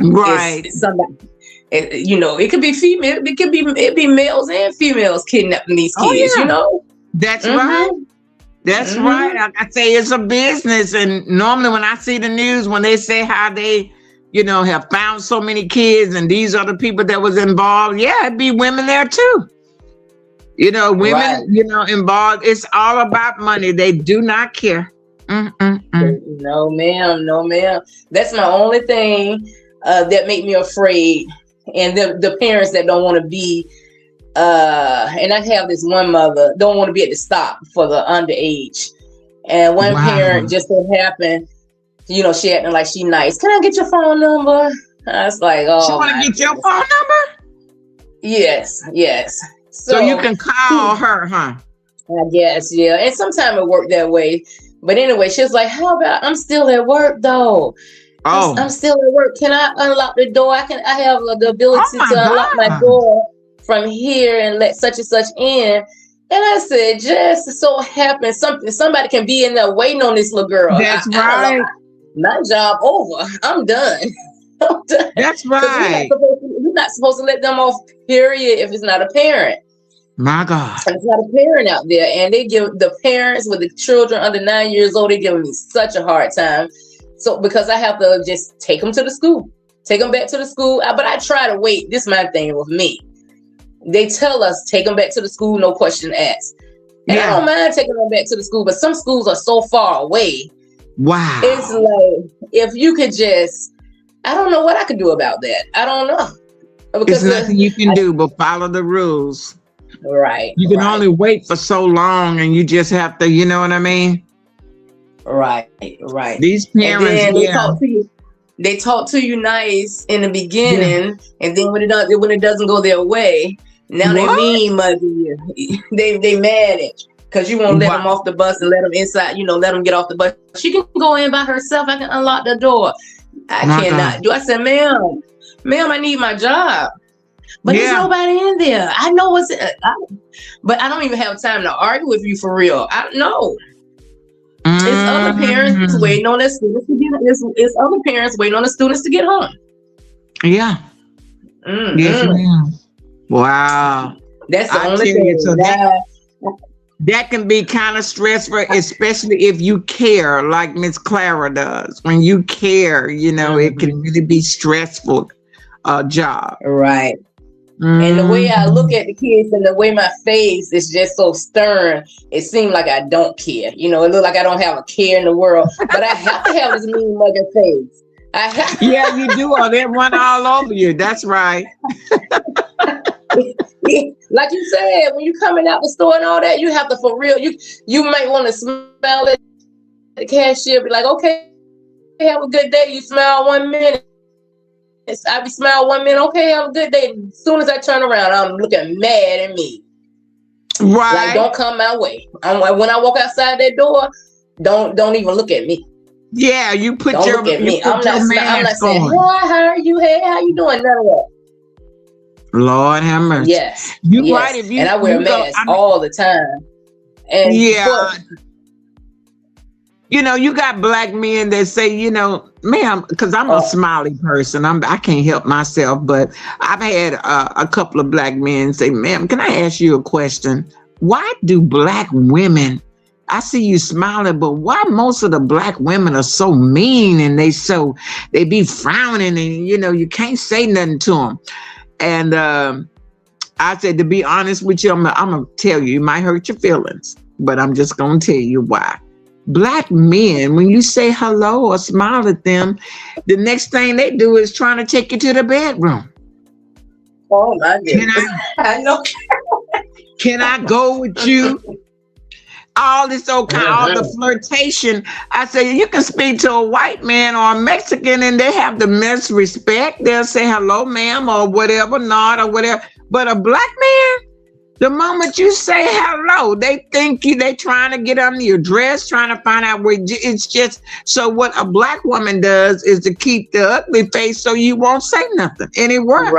right. It's somebody. It could be female. It be males and females kidnapping these kids. That's right. That's right. Like I say, it's a business, and normally when I see the news, when they say how they, have found so many kids, and these are the people that was involved, it'd be women there too. Women, involved. It's all about money. They do not care. No, ma'am. That's my only thing that make me afraid. And the parents that don't want to be, and I have this one mother, don't want to be at the stop for the underage. And one parent just so happened, she acting like she nice. Can I get your phone number? I was like, oh. She want to get your phone number? Yes. So you can call her, huh? I guess, yeah. And sometimes it worked that way. But anyway, she was like, how about, I'm still at work though. Oh. I'm still at work. Can I unlock the door? I have the ability to unlock my door from here and let such and such in. And I said, just so happens somebody can be in there waiting on this little girl. That's right. My job over. I'm done. That's right. You're not supposed to let them off, period, if it's not a parent. My God. It's not a parent out there. And they give the parents with the children under 9 years old, they give me such a hard time. So because I have to just take them to the school, take them back to the school. But I try to wait. This is my thing with me. They tell us, take them back to the school, no question asked. And I don't mind taking them back to the school, but some schools are so far away. Wow. It's like, if you could just, I don't know what I could do about that. I don't know. Because there's nothing you can do but follow the rules. Right. You can only wait for so long, and you just have to, you know what I mean? Right. These parents, they talk to you nice in the beginning, and then when it doesn't go their way, now they mean muggy you. They mad at you because you won't let them off the bus and let them inside. Let them get off the bus. She can go in by herself. I can unlock the door. I cannot do. I said, ma'am, I need my job. But there's nobody in there. I know but I don't even have time to argue with you for real. I know. It's other parents waiting on their students to get. It's other parents waiting on the students to get home. Yeah. Yes, ma'am. Wow. That's the only thing. So that can be kind of stressful, especially if you care, like Miss Clara does. When you care, it can really be stressful job. Right. And the way I look at the kids and the way my face is just so stern, it seems like I don't care. It looks like I don't have a care in the world, but I have to have this mean mugger face. Yeah, you do. They run all over you. That's right. Like you said, when you're coming out the store and all that, you have to, for real, you might want to smell it. The cashier be like, okay, have a good day. You smile 1 minute. I be smile 1 minute. Okay, have a good day. As soon as I turn around, I'm looking mad at me. Right. Like, don't come my way. I'm like, when I walk outside that door, don't even look at me. Yeah, you put don't your look at me. I'm not saying, hi, how are you? Hey, how you doing? None of that. Lord have mercy. Yes. Right. If you, and I wear a mask all the time. And yeah. You know, you got black men that say, you know, ma'am, because I'm a smiley person. I can't help myself, but I've had a couple of black men say, ma'am, can I ask you a question? Why do black women, I see you smiling, but why most of the black women are so mean and they be frowning and, you know, you can't say nothing to them. And I said, to be honest with you, I'm going to tell you, it might hurt your feelings, but I'm just going to tell you why. Black men, when you say hello or smile at them, the next thing they do is trying to take you to the bedroom. Oh my goodness. I know. Can I go with you? All this all the flirtation. I say, you can speak to a white man or a Mexican and they have the most respect. They'll say hello, ma'am, or whatever, nod or whatever. But a black man, the moment you say hello, they think they trying to get under your dress, trying to find out where it's just. So what a black woman does is to keep the ugly face so you won't say nothing. And it works.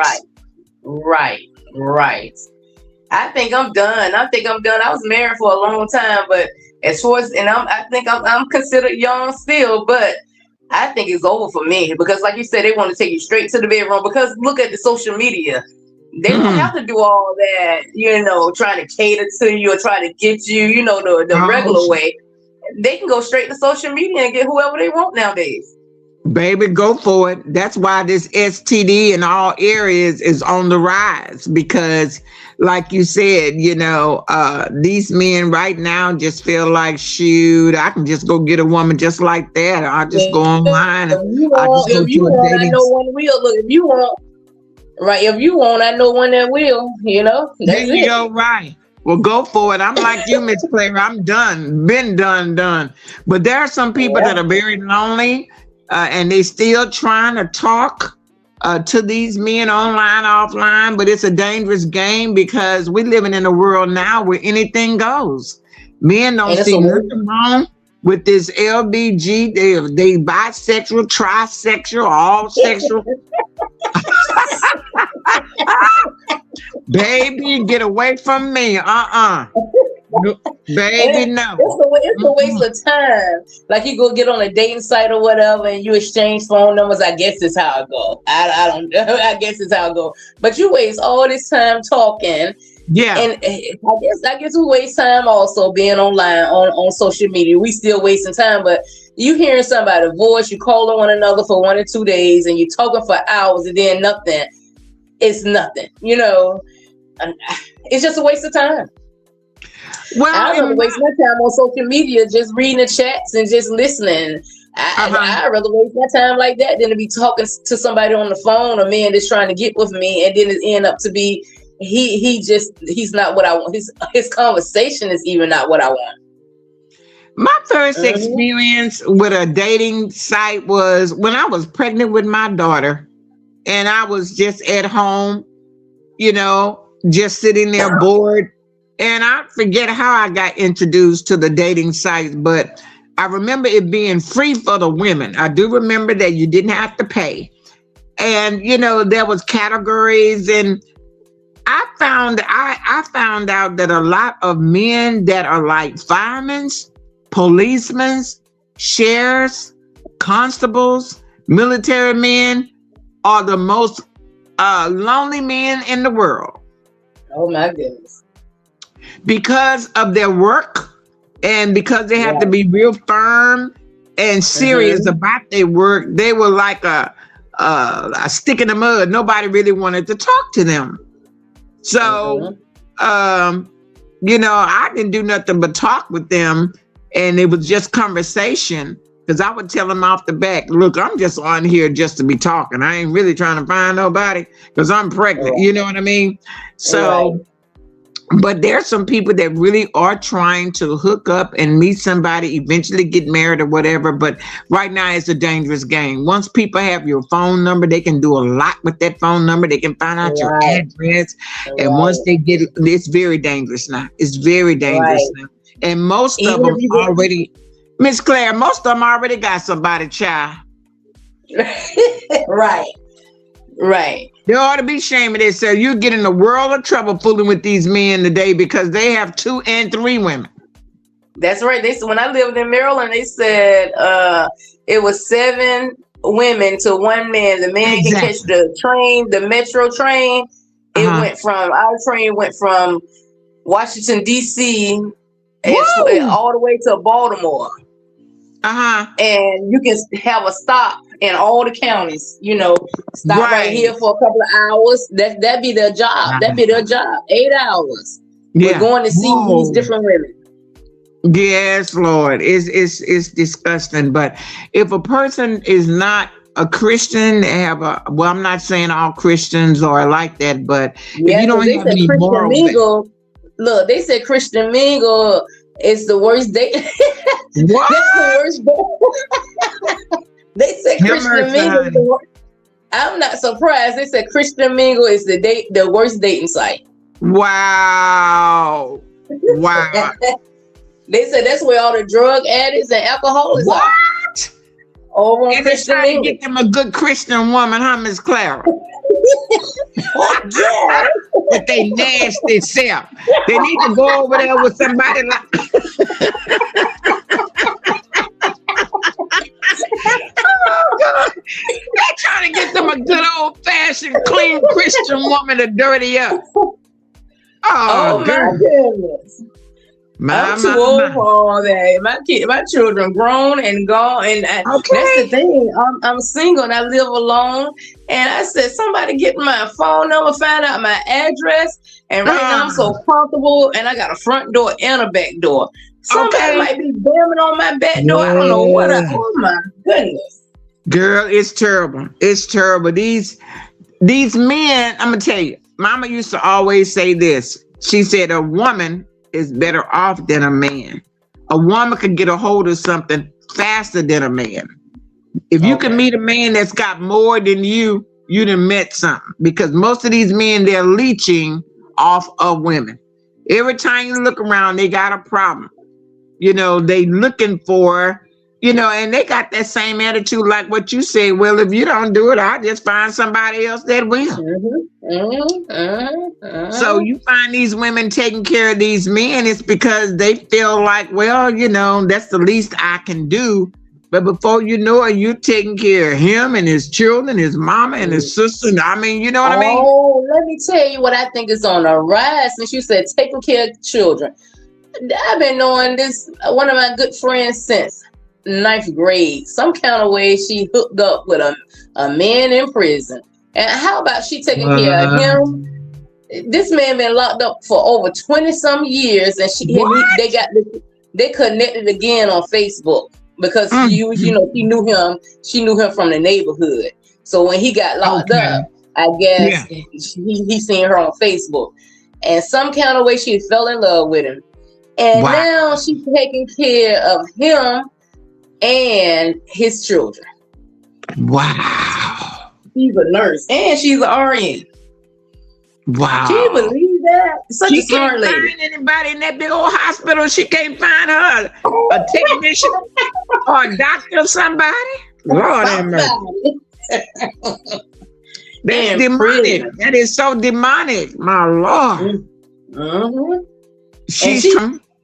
Right. I think I'm done. I was married for a long time, but as far as, and I think I'm considered young still, but I think it's over for me because like you said, they want to take you straight to the bedroom because look at the social media. They don't have to do all that, you know, trying to cater to you or try to get you, you know, the regular way. They can go straight to social media and get whoever they want nowadays. Baby, go for it. That's why this STD in all areas is on the rise because, like you said, you know, these men right now just feel like, shoot, I can just go get a woman just like that. I'll just go online. If you want, I know one will. Look, if you want. Right, if you want, I know one that will, you know. There you go, right. Well, go for it. I'm like you, Miss Claire. I'm done. Been done. But there are some people that are very lonely and they still trying to talk to these men online, offline. But it's a dangerous game because we're living in a world now where anything goes. Men don't see nothing wrong with this LBG. They bisexual, trisexual, all sexual. Baby, get away from me. Baby, no. It's a waste of time. Like you go get on a dating site or whatever and you exchange phone numbers. I guess it's how it go. I don't know. I guess it's how it go. But you waste all this time talking. Yeah. And I guess we waste time also being online on social media. We still wasting time, but you hearing somebody's voice, you calling one another for 1 or 2 days and you talking for hours and then nothing. It's nothing, you know. It's just a waste of time. Well, I'd rather waste my time on social media just reading the chats and just listening. I'd rather waste my time like that than to be talking to somebody on the phone, a man that's trying to get with me, and then it end up to be he's not what I want. His conversation is even not what I want. My first experience with a dating site was when I was pregnant with my daughter and I was just at home, you know, just sitting there bored. And I forget how I got introduced to the dating sites, but I remember it being free for the women. I do remember that you didn't have to pay. And, you know, there was categories and I found out that a lot of men that are like firemen, policemen, sheriffs, constables, military men are the most lonely men in the world. Oh my goodness. Because of their work and because they have to be real firm and serious about their work, they were like a stick in the mud. Nobody really wanted to talk to them. So, you know, I didn't do nothing but talk with them. And it was just conversation because I would tell them off the back, look, I'm just on here just to be talking. I ain't really trying to find nobody because I'm pregnant. You know what I mean? So, but there's some people that really are trying to hook up and meet somebody, eventually get married or whatever. But right now it's a dangerous game. Once people have your phone number, they can do a lot with that phone number. They can find out your address. And once they get it, it's very dangerous now. It's very dangerous now. And most of them already, Miss Claire, most of them already got somebody, child. Right. They ought to be ashamed of themselves. You get in a world of trouble fooling with these men today because they have 2 and 3 women. That's right. They said when I lived in Maryland, they said it was 7 women to 1 man. The man can catch the train, the metro train. It our train went from Washington, D.C. all the way to Baltimore. And you can have a stop in all the counties, stop right here for a couple of hours. That'd be their job. That'd be their job. 8 hours. Yeah. We're going to see these different women. Yes, Lord. It's disgusting. But if a person is not a Christian, I'm not saying all Christians are like that, but if you don't have any moral, look, they said Christian mingle is the worst date. What? That's the worst date. They said Christian mingle is the worst. I'm not surprised. They said Christian mingle is the worst dating site. Wow. Wow. They said that's where all the drug addicts and alcoholics are. What? Over on and they're trying to get them a good Christian woman, huh, Miss Clara? But they nasty self. They need to go over there with somebody like. Oh, God. They're trying to get them a good old-fashioned, clean Christian woman to dirty up. Oh my goodness. I'm too old for all that. My children grown and gone, and that's the thing. I'm single and I live alone. And I said, somebody get my phone number, find out my address. And right now I'm so comfortable, and I got a front door and a back door. Somebody might be bamming on my back door. I don't know what. Oh my goodness, girl, it's terrible. It's terrible. These men. I'm gonna tell you. Mama used to always say this. She said, a woman is better off than a man. A woman can get a hold of something faster than a man. If you can meet a man that's got more than you done met something. Because most of these men, they're leeching off of women. Every time you look around, they got a problem. They looking for, and they got that same attitude like what you say. Well, if you don't do it, I'll just find somebody else that will. So you find these women taking care of these men, it's because they feel like, well, that's the least I can do. But before you know it, you're taking care of him and his children, his mama and his sister. I mean, you know what I mean? Oh, let me tell you what I think is on the rise. Since you said taking care of children, I've been knowing this, one of my good friends since 9th grade. Some kind of way she hooked up with a man in prison. And how about she taking care of him? This man been locked up for over 20 some years, and they connected again on Facebook because she knew him. She knew him from the neighborhood. So when he got locked up, I guess he seen her on Facebook, and some kind of way she fell in love with him. And now she's taking care of him and his children. Wow. She's a nurse and she's an RN. Wow. Can you believe that? Such a smart lady. She can't find anybody in that big old hospital. She can't find her a technician or a doctor or somebody. Lord have mercy. That's demonic. That is so demonic, my Lord. Mm-hmm.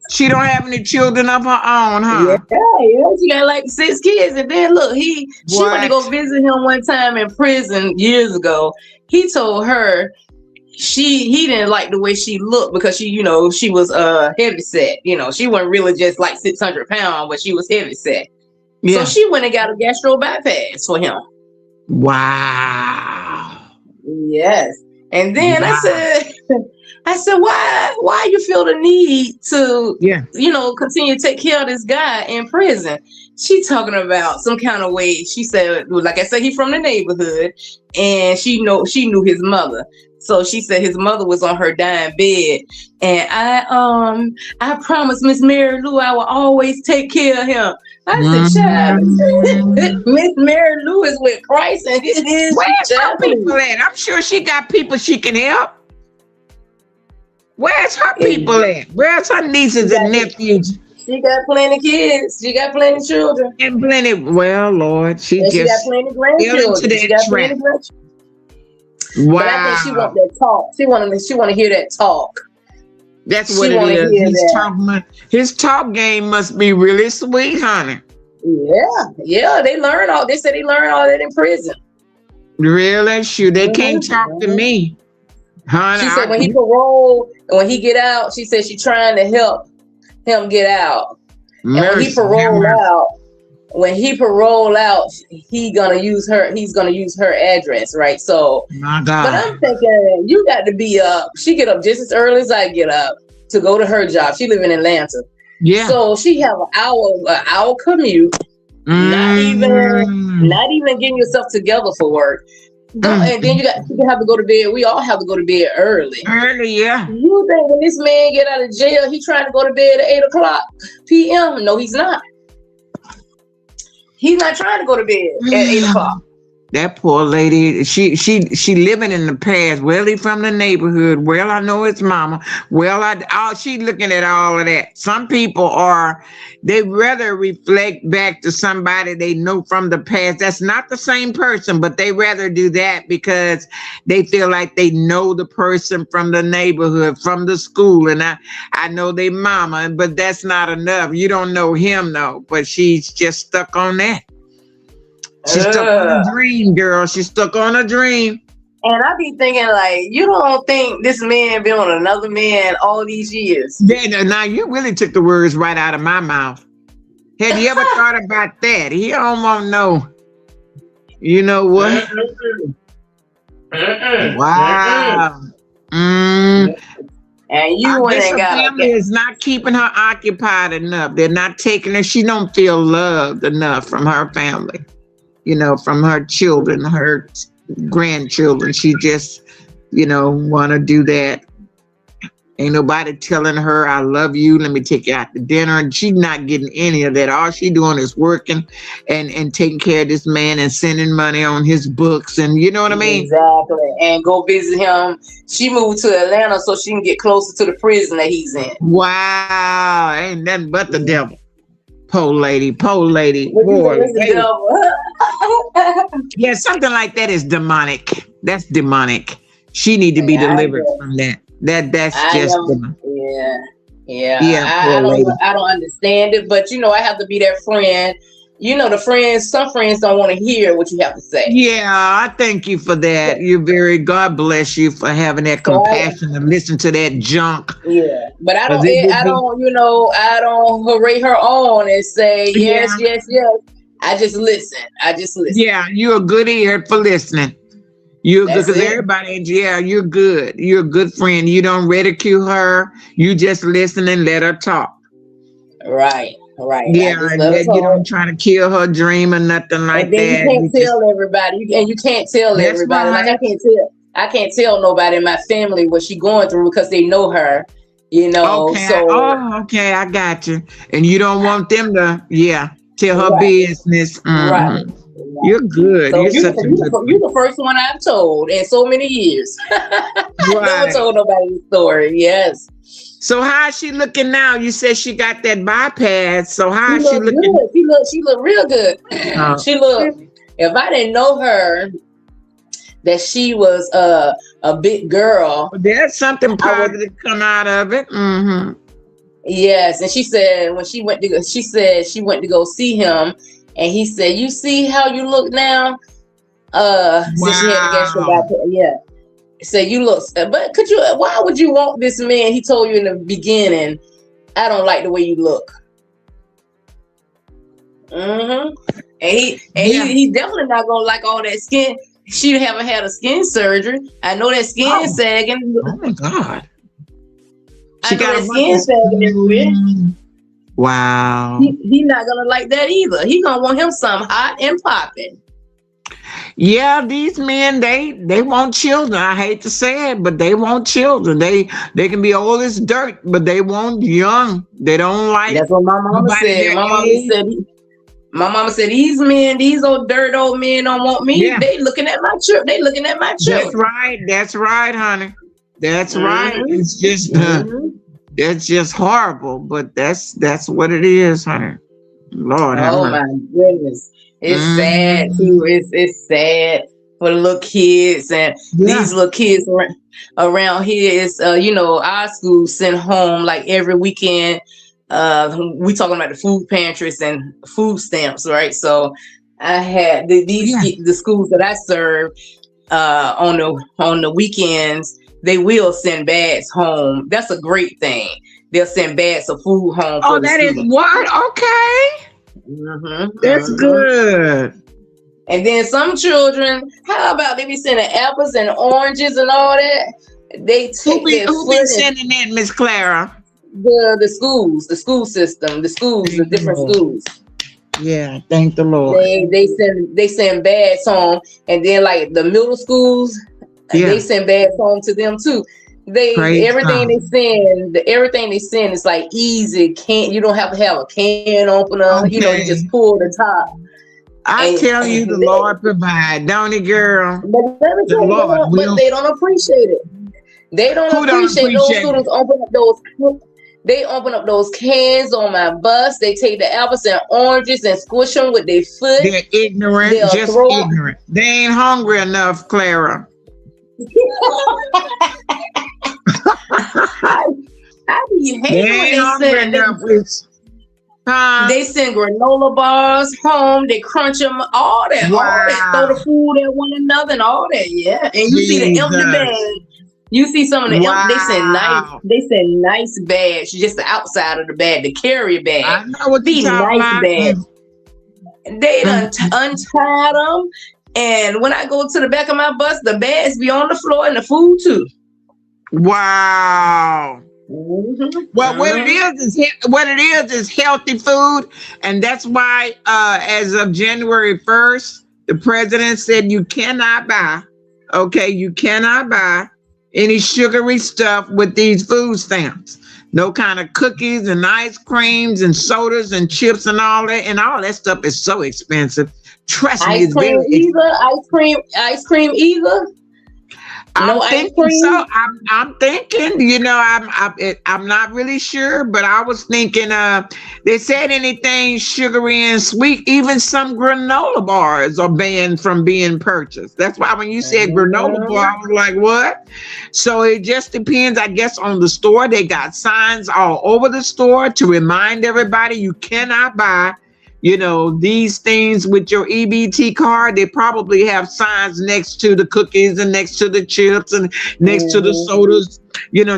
She don't have any children of her own, huh? Yeah. She got like 6 kids, and then look, she went to go visit him one time in prison years ago. He told her he didn't like the way she looked because she was heavy set. She wasn't really just like 600 pounds, but she was heavy set. Yeah. So she went and got a gastro bypass for him. Wow. Yes. And then I said, why you feel the need to, continue to take care of this guy in prison? She talking about some kind of way. She said, like I said, he's from the neighborhood, and she knew his mother. So she said his mother was on her dying bed, and I promised Miss Mary Lou I will always take care of him. I said, child, Miss Mary Lou is with Christ, and where's her people at? I'm sure she got people she can help. Where's her people at? Where's her nieces and nephews? She got plenty of kids. She got plenty of children. And plenty. Well, Lord, she got plenty of grandchildren. She got plenty of grandchildren. Wow. But I think she want that talk. She want to hear that talk. That's She what it want to is. hear that. His talk game must be really sweet, honey. Yeah. They learn all. They said they learn all that in prison. Really? Sure. They can't talk to Mhm. me, honey. She said when he parole, and when he get out, she said she trying to help him get out. And when he parole out, he's gonna use her address, right? So, My but God. I'm thinking you got to be up. She get up just as early as I get up to go to her job. She live in Atlanta, Yeah. so she have an hour commute. Not even getting yourself together for work. And then you have to go to bed. We all have to go to bed early. Early, yeah. You think when this man get out of jail, he trying to go to bed at 8:00 p.m.? No, he's not. He's not trying to go to bed at 8:00. That poor lady, she living in the past. Well, he from the neighborhood. Well, I know his mama. Well, she looking at all of that. Some people they rather reflect back to somebody they know from the past. That's not the same person, but they rather do that because they feel like they know the person from the neighborhood, from the school. And I know they mama, but that's not enough. You don't know him though, but she's just stuck on that. She's stuck on a dream, girl. She's stuck on a dream. And I be thinking, like, you don't think this man been on another man all these years? Yeah, now you really took the words right out of my mouth. Have you ever thought about that? He don't want no. You know what? Wow. And you ain't got family is not keeping her occupied enough. They're not taking her. She don't feel loved enough from her family. You know, from her children, her grandchildren. She just, want to do that. Ain't nobody telling her, I love you. Let me take you out to dinner. And she's not getting any of that. All she doing is working and taking care of this man and sending money on his books. And you know what I mean? Exactly. And go visit him. She moved to Atlanta so she can get closer to the prison that he's in. Wow. Ain't nothing but the devil. Poor lady. Poor lady. Yeah, something like that is demonic. That's demonic. She need to be delivered from that. That's just demonic. I don't understand it, but I have to be that friend. Some friends don't want to hear what you have to say. Yeah, I thank you for that. God bless you for having that compassion to listen to that junk. Yeah, but I don't hooray her on and say yes. I just listen. Yeah, you're a good ear for listening. You're good because everybody, you're good. You're a good friend. You don't ridicule her. You just listen and let her talk. Right. Yeah, you don't try to kill her dream or nothing like that. You can't tell everybody. You can't tell everybody. Right. Like I can't tell nobody in my family what she's going through because they know her. Okay. Okay, I got you. And you don't want them to, tell her business. Mm-hmm. Right. You're good. So you're the first one I've told in so many years. I never told nobody the story. Yes. So how is she looking now? You said she got that bypass. So how is she looking? Good. She look real good. She look. If I didn't know her, that she was a big girl. There's something positive come out of it. Mm-hmm. Yes, and she said when she went to go see him, and he said, "You see how you look now?" Wow. So she had to get back. Yeah. So you look, but why would you want this man? He told you in the beginning, I don't like the way you look. Mm-hmm. And he definitely not gonna like all that skin. She haven't had a skin surgery. I know that skin sagging. Oh my God. She got a skin sagging everywhere. Wow. He not gonna like that either. He gonna want him something hot and popping. Yeah, these men, they want children. I hate to say it, but they want children. They can be old as dirt, but they want young. They don't like. That's what my mama said. My mama said these men, these old men don't want me. Yeah. They looking at my children. That's right, honey. That's right. It's just that's just horrible, but that's what it is, honey. Lord, oh my goodness. It's sad too. It's sad. for the little kids, and these little kids around here is our school send home like every weekend. We talking about the food pantries and food stamps, right? So I had the schools that I serve on the weekends. They will send bags home. That's a great thing. They'll send bags of food home. Oh, that is what? Okay. That's good. And then some children, how about they be sending apples and oranges and all that? They take who be sending that, Miss Clara? The schools, the school system, the different schools. Yeah, thank the Lord. They send bags home, and then like the middle schools, they send bags home to them too. Everything they send is like easy. You don't have to have a can opener. Okay. You just pull the top. I tell you, the Lord provide, don't he, girl? But they don't appreciate it. They don't appreciate those students open up those. They open up those cans on my bus. They take the apples and oranges and squish them with their foot. They're ignorant, ignorant. They ain't hungry enough, Clara. I be hating when they send granola bars home. They crunch them, all that, throw the food at one another and all that. Yeah, and you see the empty bag. You see some of the they send nice bags, just the outside of the bag, the carrier bag. I know what these nice bags. They done untied them, and when I go to the back of my bus, the bags be on the floor and the food too. Wow. Well, what it is healthy food, and that's why as of January 1st, the president said you cannot buy any sugary stuff with these food stamps. No kind of cookies and ice creams and sodas and chips and all that. And all that stuff is so expensive. Trust me, Ice cream either. I'm thinking so. I'm thinking, I'm not really sure, but I was thinking they said anything sugary and sweet, even some granola bars are banned from being purchased. That's why when you said granola bar, I was like, what? So it just depends, I guess, on the store. They got signs all over the store to remind everybody you cannot buy these things with your EBT card. They probably have signs next to the cookies and next to the chips and next to the sodas,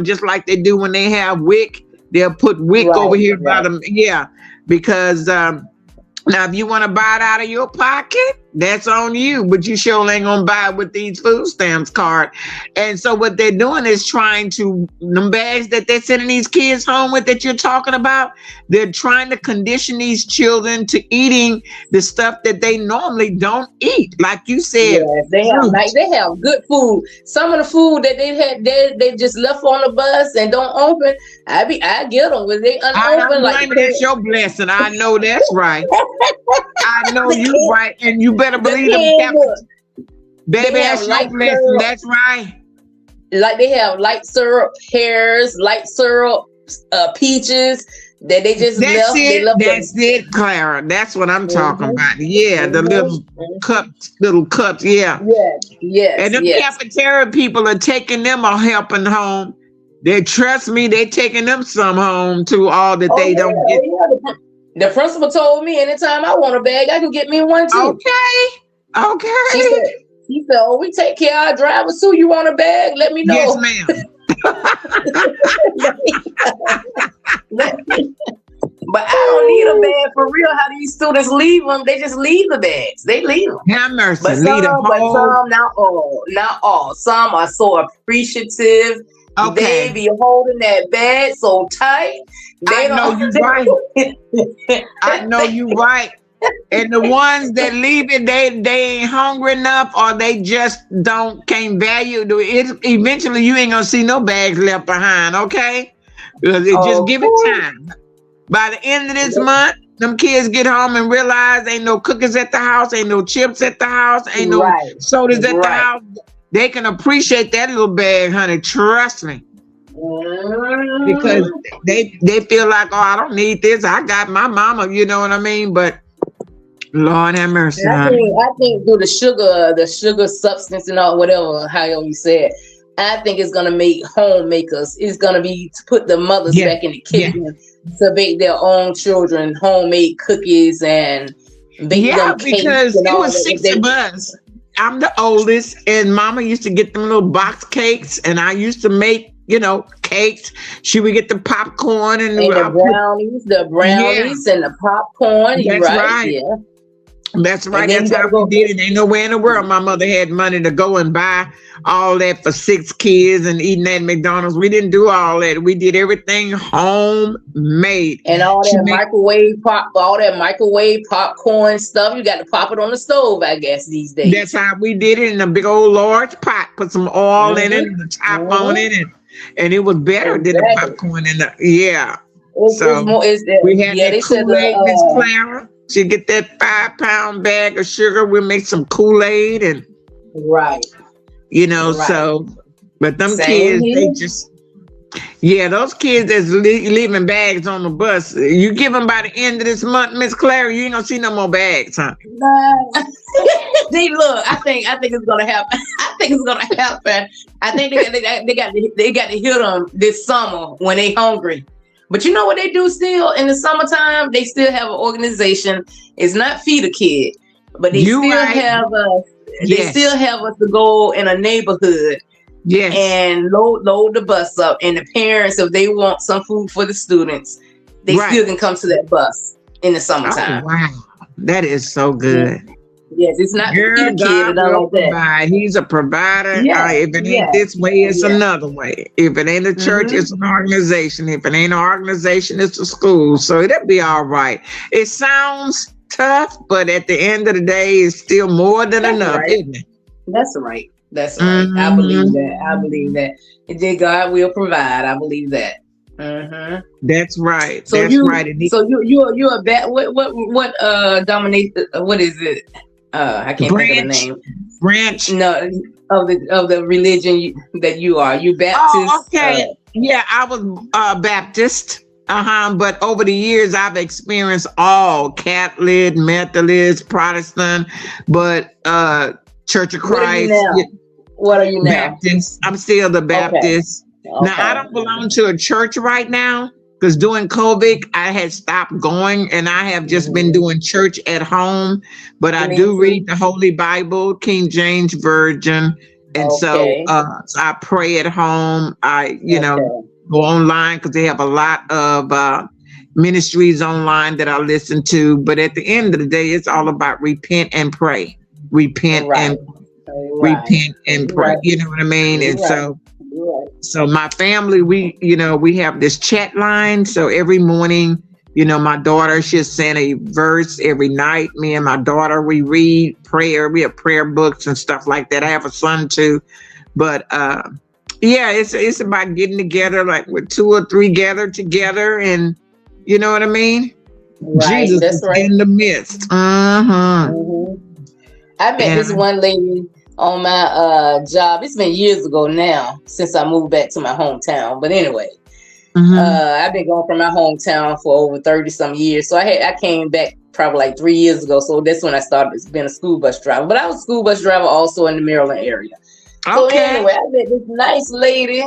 just like they do when they have WIC. They'll put WIC over here by them. Yeah, because now if you want to buy it out of your pocket, that's on you, but you sure ain't gonna buy it with these food stamps card. And so what they're doing is trying to, them bags that they're sending these kids home with that you're talking about, they're trying to condition these children to eating the stuff that they normally don't eat. Like you said, they have good food. Some of the food that they just left on the bus and don't open, I get them when they unopened. That's your blessing. I know that's right. I know you right, and you better believe them. Baby, that's your blessing. That's right. Like they have light syrup pears, light syrup peaches that they just left. That's it, Clara. That's what I'm talking about. Yeah, the little cups. Yeah. Yes. And the cafeteria people are taking them or helping home. Trust me, they're taking them some home too. All that they don't get. The principal told me anytime I want a bag, I can get me one too. Okay. He said, "Oh, we take care of our drivers too. You want a bag? Let me know." Yes, ma'am. But I don't need a bag for real. How these students leave them? They just leave the bags. They leave them. Have mercy. But some, not all. Some are so appreciative. Okay. They be holding that bag so tight. I know you right. And the ones that leave it, they ain't hungry enough, or they just can't value it. Eventually, you ain't gonna see no bags left behind. Okay, just give it time. By the end of this month, them kids get home and realize ain't no cookies at the house, ain't no chips at the house, ain't no sodas at the house. They can appreciate that little bag, honey. Trust me. Because they feel like, oh, I don't need this. I got my mama, you know what I mean? But Lord have mercy, And honey. I think through the sugar substance and all whatever, however you say it, I think it's gonna make homemakers. It's gonna be to put the mothers Yeah, back in the yeah, kitchen to bake their own children homemade cookies and bake yeah. them cakes Because and it all was that. If 6 they of us. I'm the oldest, and Mama used to get them little box cakes, and I used to make, cakes. She would get the popcorn, and and I put, the yeah, brownies and the popcorn, you that's right? right. Yeah. That's And right. then you That's how gotta we go. did it. Ain't nowhere in the world my mother had money to go and buy all that for 6 kids and eating at McDonald's. We didn't do all that. We did everything homemade. And all She that made microwave popcorn stuff, you got to pop it on the stove, I guess, these That's days. how we did it in a big old large pot. Put some oil in it Mm-hmm. and the top on Mm-hmm. it, and it was better than the Exactly. popcorn in the yeah. It's So more. It's we had yeah. that They said Kool-Aid, Miss Clara. She'd get that 5-pound bag of sugar. We'd make some Kool-Aid and right, right. so but them Same kids, they here. just those kids that's leaving bags on the bus. You give them by the end of this month, Miss Clara, you ain't gonna see no more bags, huh? Nah. They look. I think it's gonna happen. I think it's gonna happen. I think they got to hit them this summer when they hungry. But you know what they do still in the summertime? They still have an organization. It's not Feed a Kid, but they You still right. have us. They Yes. still have us to go in a neighborhood Yes. and load the bus up. And the parents, if they want some food for the students, they Right. still can come to that bus in the Oh summertime. wow. That is so good. Yes, it's not Girl, Feed a Kid God or nothing will like that. provide. He's a provider. Yeah, If it ain't yeah, this way, it's yeah. another way. If it ain't a church, Mhm. it's an organization. If it ain't an organization, it's a school. So it'll be all right. It sounds tough, but at the end of the day, it's still more than That's enough, right. isn't it? That's right. That's right. I believe that. I believe that. And then God will provide. I believe that. Mm-hmm. That's right. So That's you, right. And you're a bat. What dominate? What is it? I can't think of the name. branch. No, of the religion that you are. You Baptist. Oh, okay. Yeah, I was Baptist. But over the years, I've experienced all Catholic, Methodist, Protestant, but Church of What are you Christ, now? What are you now? Baptist. I'm still the Baptist. Now, I don't belong to a church right now because during COVID, I had stopped going and I have just been doing church at home. But I do read the Holy Bible, King James Version. And so I pray at home. I, go online because they have a lot of ministries online that I listen to. But at the end of the day, it's all about repent and pray. Repent and repent and pray. Right. You know what I mean? And Right. so my family, we have this chat line. So every morning, my daughter, she'll send a verse every night. Me and my daughter, we read prayer. We have prayer books and stuff like that. I have a son too. But it's about getting together, like with 2 or 3 gathered together, and you know what I mean? Right. Jesus That's is right. in the midst. Mhm. I met this one lady on my job. It's been years ago now since I moved back to my hometown. But anyway, I've been going from my hometown for over 30 some years. So I came back probably like 3 years ago. So that's when I started being a school bus driver. But I was a school bus driver also in the Maryland area. So anyway, I met this nice lady.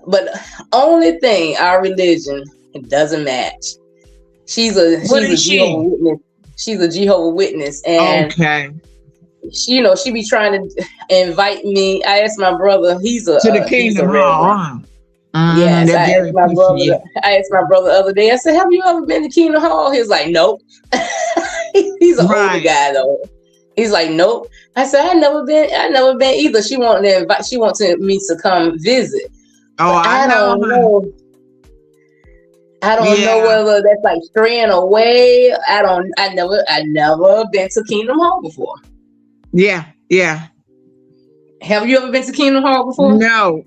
But only thing, our religion, it doesn't match. She's a Jehovah's Witness. She's a Jehovah's Witness, and she be trying to invite me. I asked my brother; he's a to the Kingdom Hall. Yes, I asked my brother the other day. I said, "Have you ever been to Kingdom Hall?" He was like, "Nope." He's an older guy though. He's like, "Nope." I said, "I never been either." She wanted me to come visit. Oh, I don't know. I don't know whether that's like straying away. I never been to Kingdom Hall before. Yeah. Have you ever been to Kingdom Hall before?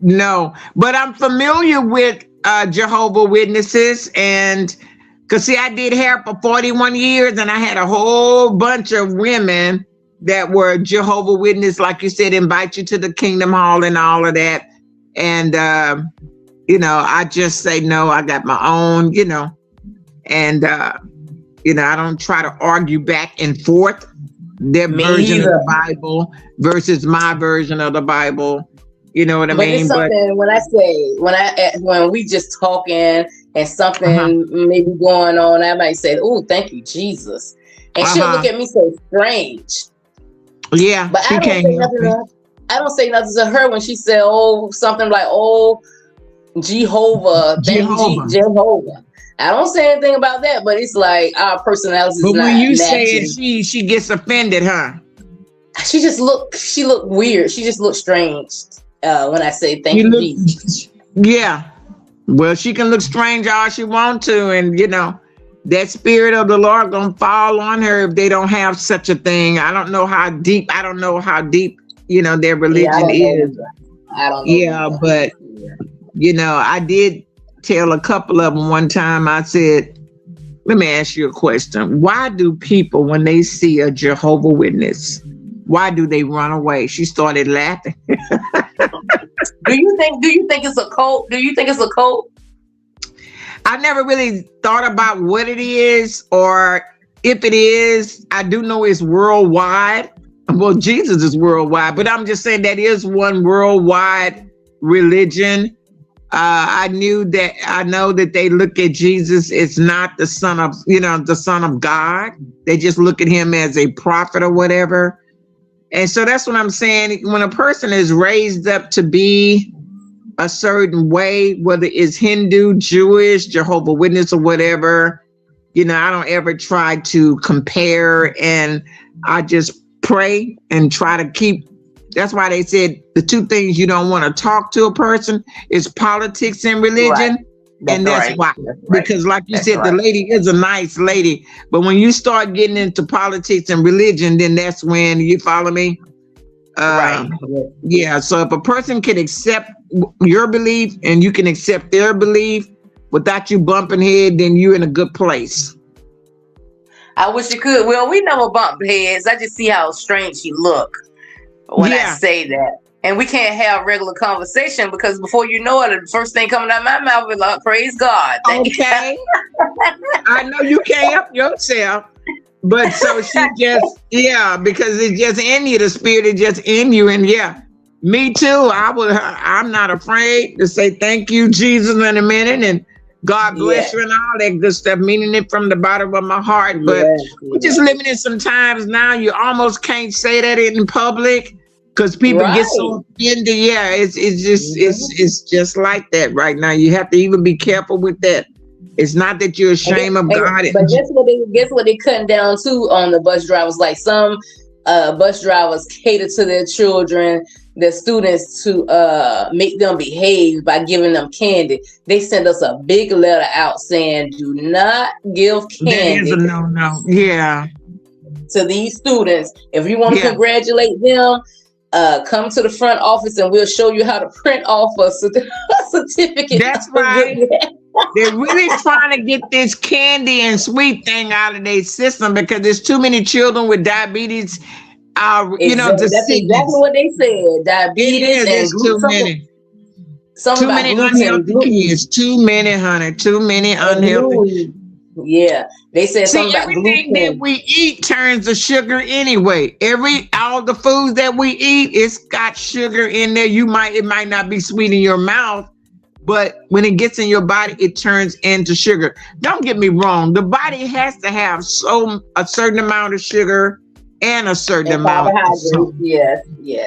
No. But I'm familiar with Jehovah's Witnesses, and because see, I did hair for 41 years, and I had a whole bunch of women that were Jehovah's Witness, like you said, invite you to the Kingdom Hall and all of that. And I just say no. I got my own, and I don't try to argue back and forth their Me version either. of the Bible versus my version of the Bible. You know what I But mean? it's something when we just talking and something maybe going on, I might say, "Oh, thank you, Jesus," and she'll look at me so strange. Yeah, But I don't say nothing. I don't say nothing to her when she said, "Oh, something like, oh, Jehovah, thank you, Jehovah." I don't say anything about that, but it's like our personalities. But not when you say matching. it, she gets offended, huh? She looked weird. She just looked strange when I say thank you, Jesus. Yeah. Well, she can look strange all she want to, and that spirit of the Lord gonna fall on her if they don't have such a thing. I don't know how deep. Their religion is. I don't know. Yeah, but I did tell a couple of them one time. I said, "Let me ask you a question. Why do people, when they see a Jehovah's Witness, why do they run away?" She started laughing. Do you think it's a cult? Do you think it's a cult? I never really thought about what it is, or if it is. I do know it's worldwide. Well, Jesus is worldwide, but I'm just saying that is one worldwide religion. I know that they look at Jesus as not the son of God. They just look at him as a prophet or whatever. And so that's what I'm saying. When a person is raised up to be a certain way, whether it's Hindu, Jewish, Jehovah's Witness, or whatever, I don't ever try to compare, and I just pray and try to keep. That's why they said the two things you don't want to talk to a person is politics and religion. Right. That's why. Because like you said, the lady is a nice lady, but when you start getting into politics and religion, then that's when, you follow me? Right. Yeah. So if a person can accept your belief and you can accept their belief without you bumping head, then you're in a good place. I wish you could. Well, we never bump heads. I just see how strange you look when I say that. And we can't have regular conversation because before you know it, the first thing coming out of my mouth is like, praise God. Okay. I know you can't help yourself. But so she just, because it's just in you, the spirit is just in you. And me too. I'm not afraid to say thank you, Jesus, in a minute. And God bless you and all that good stuff, meaning it from the bottom of my heart. But we're just living in some times now. You almost can't say that in public because people get so offended. Yeah, it's just like that right now. You have to even be careful with that. It's not that you're ashamed of God. But guess what they cutting down too on the bus drivers? Like some bus drivers cater to their children, their students, to make them behave by giving them candy. They send us a big letter out saying, "Do not give candy." That is a no. Yeah. To these students, if you want to congratulate them, come to the front office and we'll show you how to print off a certificate. That's right. They're really trying to get this candy and sweet thing out of their system because there's too many children with diabetes. That's exactly what they said. Diabetes and too many. Too many unhealthy kids. Too many, honey. Too many unhealthy. Yeah, they said something about everything gluten. that we eat turns to sugar anyway. All the foods that we eat, it's got sugar in there. It might not be sweet in your mouth, but when it gets in your body, it turns into sugar. Don't get me wrong. The body has to have a certain amount of sugar and a certain amount of salt. Yes.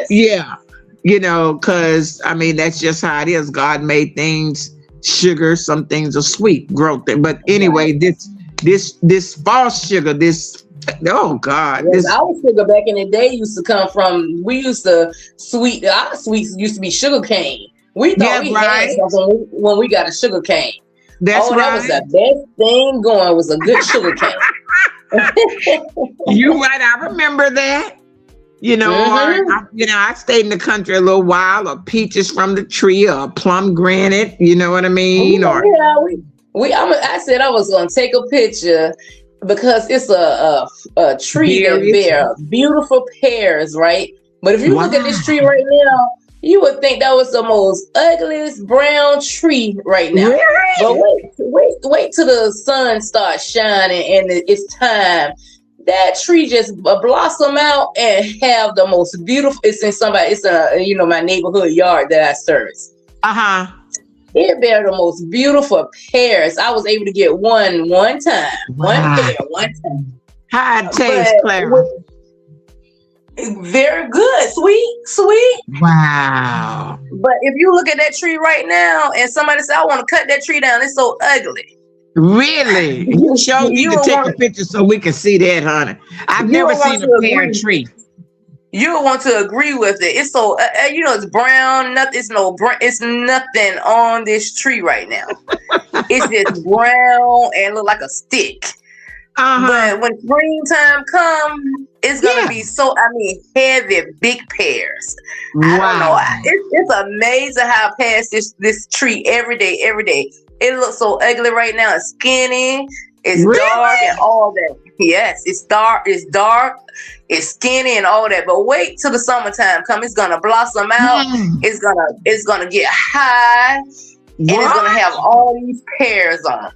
Yeah, because that's just how it is. God made things sugar, some things are sweet growth. But anyway, this false sugar, oh God. Our sugar back in the day used to come from, our sweets used to be sugar cane. We thought we had something when we got a sugar cane. That was the best thing going, was a good sugar cane. You right, I remember that. I stayed in the country a little while, or peaches from the tree, or pomegranate, you know what I mean? I said I was going to take a picture because it's a tree that bear beautiful pears, right? But if you look at this tree right now, you would think that was the most ugliest brown tree right now. Really? But wait wait till the sun starts shining and it's time. That tree just blossom out and have the most beautiful. It's in my neighborhood yard that I service. It bear the most beautiful pears. I was able to get one time. Wow. One time. How it tastes, Clara? Very good, sweet. Wow. But if you look at that tree right now and somebody says, I want to cut that tree down, it's so ugly. Really? You need to take a picture so we can see that, honey. I've never seen a pear tree. You want to agree with it. It's so, it's brown. It's nothing on this tree right now. It's just brown and look like a stick. But when springtime comes, it's gonna be heavy, big pears. Wow. I don't know. It's amazing how I pass this tree every day. It looks so ugly right now. It's skinny. It's dark and all that. Yes, it's dark. It's skinny and all that. But wait till the summertime come. It's gonna blossom out. It's gonna get high, and it's gonna have all these pears on it.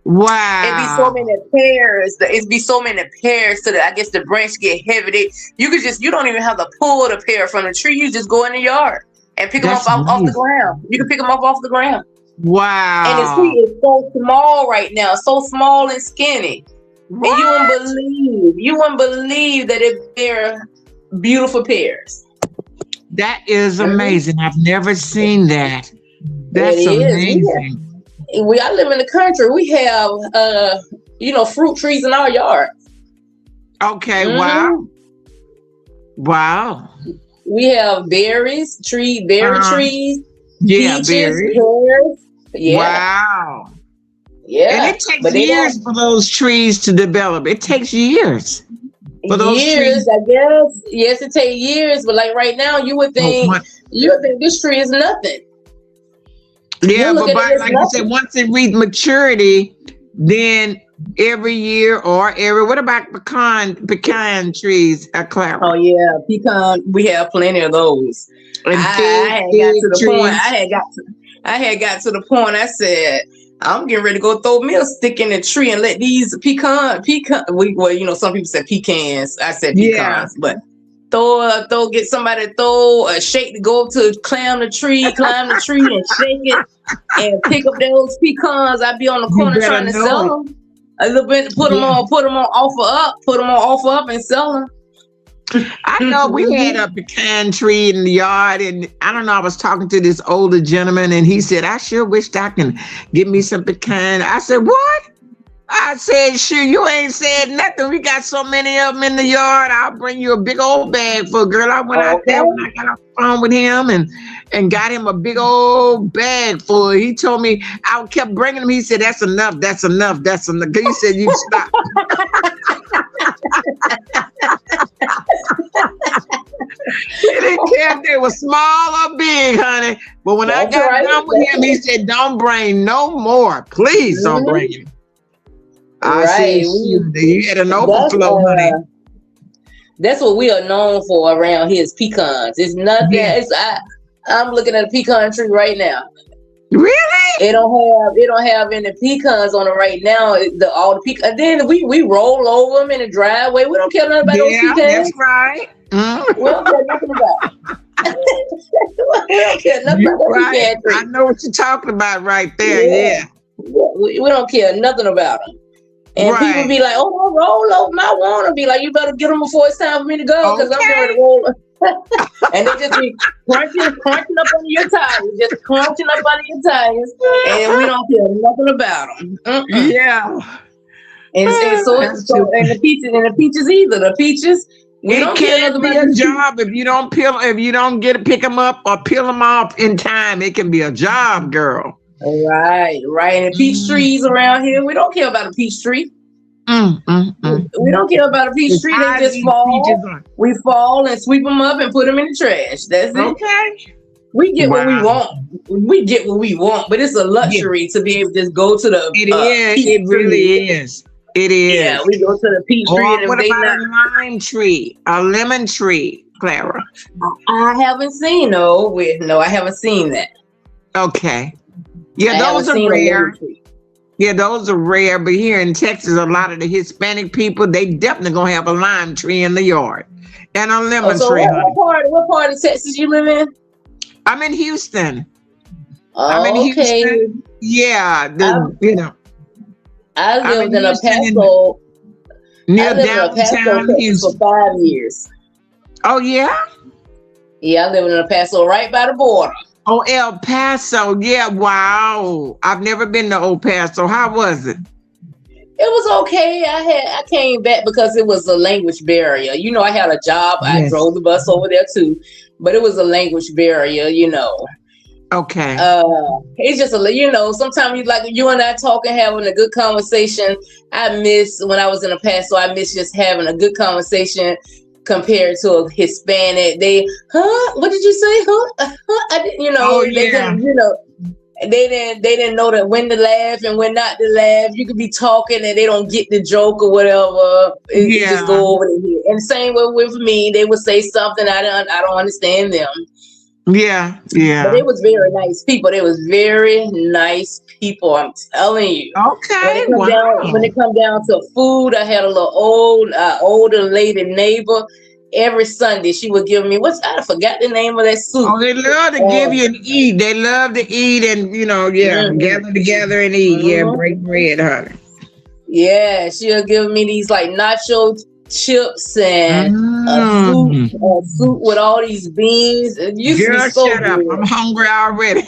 Wow! It'd be so many pears. I guess the branch get heavy. You don't even have to pull the pear from the tree. You just go in the yard and pick them up off the ground. You can pick them up off the ground. Wow! And the tree is so small right now, so small and skinny. What? And you wouldn't believe that it bear beautiful pears. That is amazing. I've never seen that. That's amazing. I live in the country. We have, fruit trees in our yard. Okay. Mm-hmm. Wow. We have berry trees. Yeah, peaches, berries. Pears. Yeah. Wow. Yeah. And it takes years for those trees to develop. It takes years. For those trees. I guess. Yes, it takes years. But like right now, you would think this tree is nothing. Yeah, but like you said, once it reaches maturity, then every year what about pecan trees, Clara? Oh yeah, pecan. We have plenty of those. I had got to the point. I said, I'm getting ready to go throw me a stick in the tree and let these pecan. Some people said pecans. I said pecans, but get somebody to throw a shake to go up to climb the tree and shake it and pick up those pecans. I'd be on the corner trying to sell them a little bit, put them on offer up and sell them. I know we had a pecan tree in the yard, and I don't know, I was talking to this older gentleman and he said, I sure wished I can get me some pecan. I said, what? I said, sure, you ain't said nothing. We got so many of them in the yard. I'll bring you a big old bag for a girl. I went out there when I got off the phone with him and got him a big old bag full. He told me, I kept bringing him. He said, that's enough. He said, you stop. He didn't care if they were small or big, honey. But when I got done with him, he said, don't bring no more. Please don't bring him. I said, you had an overflow, honey. That's what we are known for around here is pecans. It's nothing. Yeah. I'm looking at a pecan tree right now. Really? It don't have any pecans on it right now. All the pecans. Then we roll over them in the driveway. We don't care nothing about those pecans. That's right. We don't care nothing about them. We don't care nothing about those pecan trees. I know what you're talking about right there. Yeah. We don't care nothing about them. And people be like, oh, don't roll over my want. Be like, you better get them before it's time for me to go because I'm going to roll. And they just be crunching up under your tires, and we don't care nothing about them. Yeah. And the peaches either. The peaches, it can't be a job if you don't pick them up or peel them off in time. It can be a job, girl. Right. And the peach trees around here, we don't care about a peach tree. We don't care about a peach tree. They just fall. We fall and sweep them up and put them in the trash. That's it. Okay. We get what we want. But it's a luxury to be able to just go to the It really is. It is. Yeah, we go to the peach tree. And what about a lime tree? A lemon tree, Clara? I haven't seen I haven't seen that. Okay. Yeah, those are rare. Yeah, those are rare, but here in Texas, a lot of the Hispanic people, they definitely gonna have a lime tree in the yard and a lemon So tree. what part of Texas you live in? I'm in Houston. Okay. Houston. Yeah, I lived in El Houston Paso. near I lived in El Paso, downtown Texas Houston. for 5 years. Oh yeah. Yeah, I lived in El Paso, right by the border. Oh, El Paso. Yeah. Wow. I've never been to El Paso. How was it? It was okay. I came back because it was a language barrier. You know, I had a job. I Yes. drove the bus over there too, but it was a language barrier. You know. Okay. It's just sometimes you and I talking, having a good conversation. I miss when I was in El Paso. I miss just having a good conversation compared to a Hispanic. They, what did you say? I didn't, Oh, they yeah. didn't, they didn't know that when to laugh and when not to laugh. You could be talking and they don't get the joke or whatever. It just go over their head. And the same way with me, they would say something I don't understand them. Yeah. Yeah. But it was very nice people. They was very nice people. I'm telling you. Okay. When it come down to food, I had a little older lady neighbor. Every Sunday, she would give me I forgot the name of that soup. Oh, they love to give you and eat. They love to eat and gather together and eat. Yeah, break bread, honey. Yeah, she'll give me these like nacho chips and soup with all these beans. It used to be so shut up. good. I'm hungry already.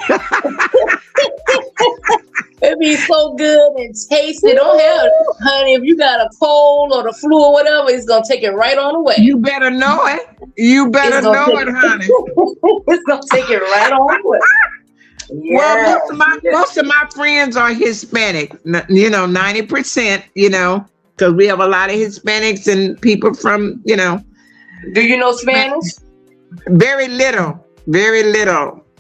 It'd be so good and tasty. Don't have, honey, if you got a cold or the flu or whatever, it's going to take it right on away. You better know it. You better know it, honey. It's going to take it right on away. Yeah. Well, most of my friends are Hispanic, 90%, because we have a lot of Hispanics and people from, Do you know Spanish? Very little,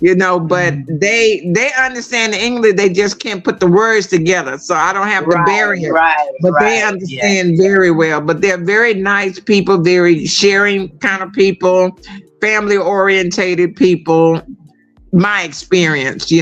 but they understand the English. They just can't put the words together. So I don't have the barrier, but they understand very well. But they're very nice people, very sharing kind of people, family orientated people. My experience,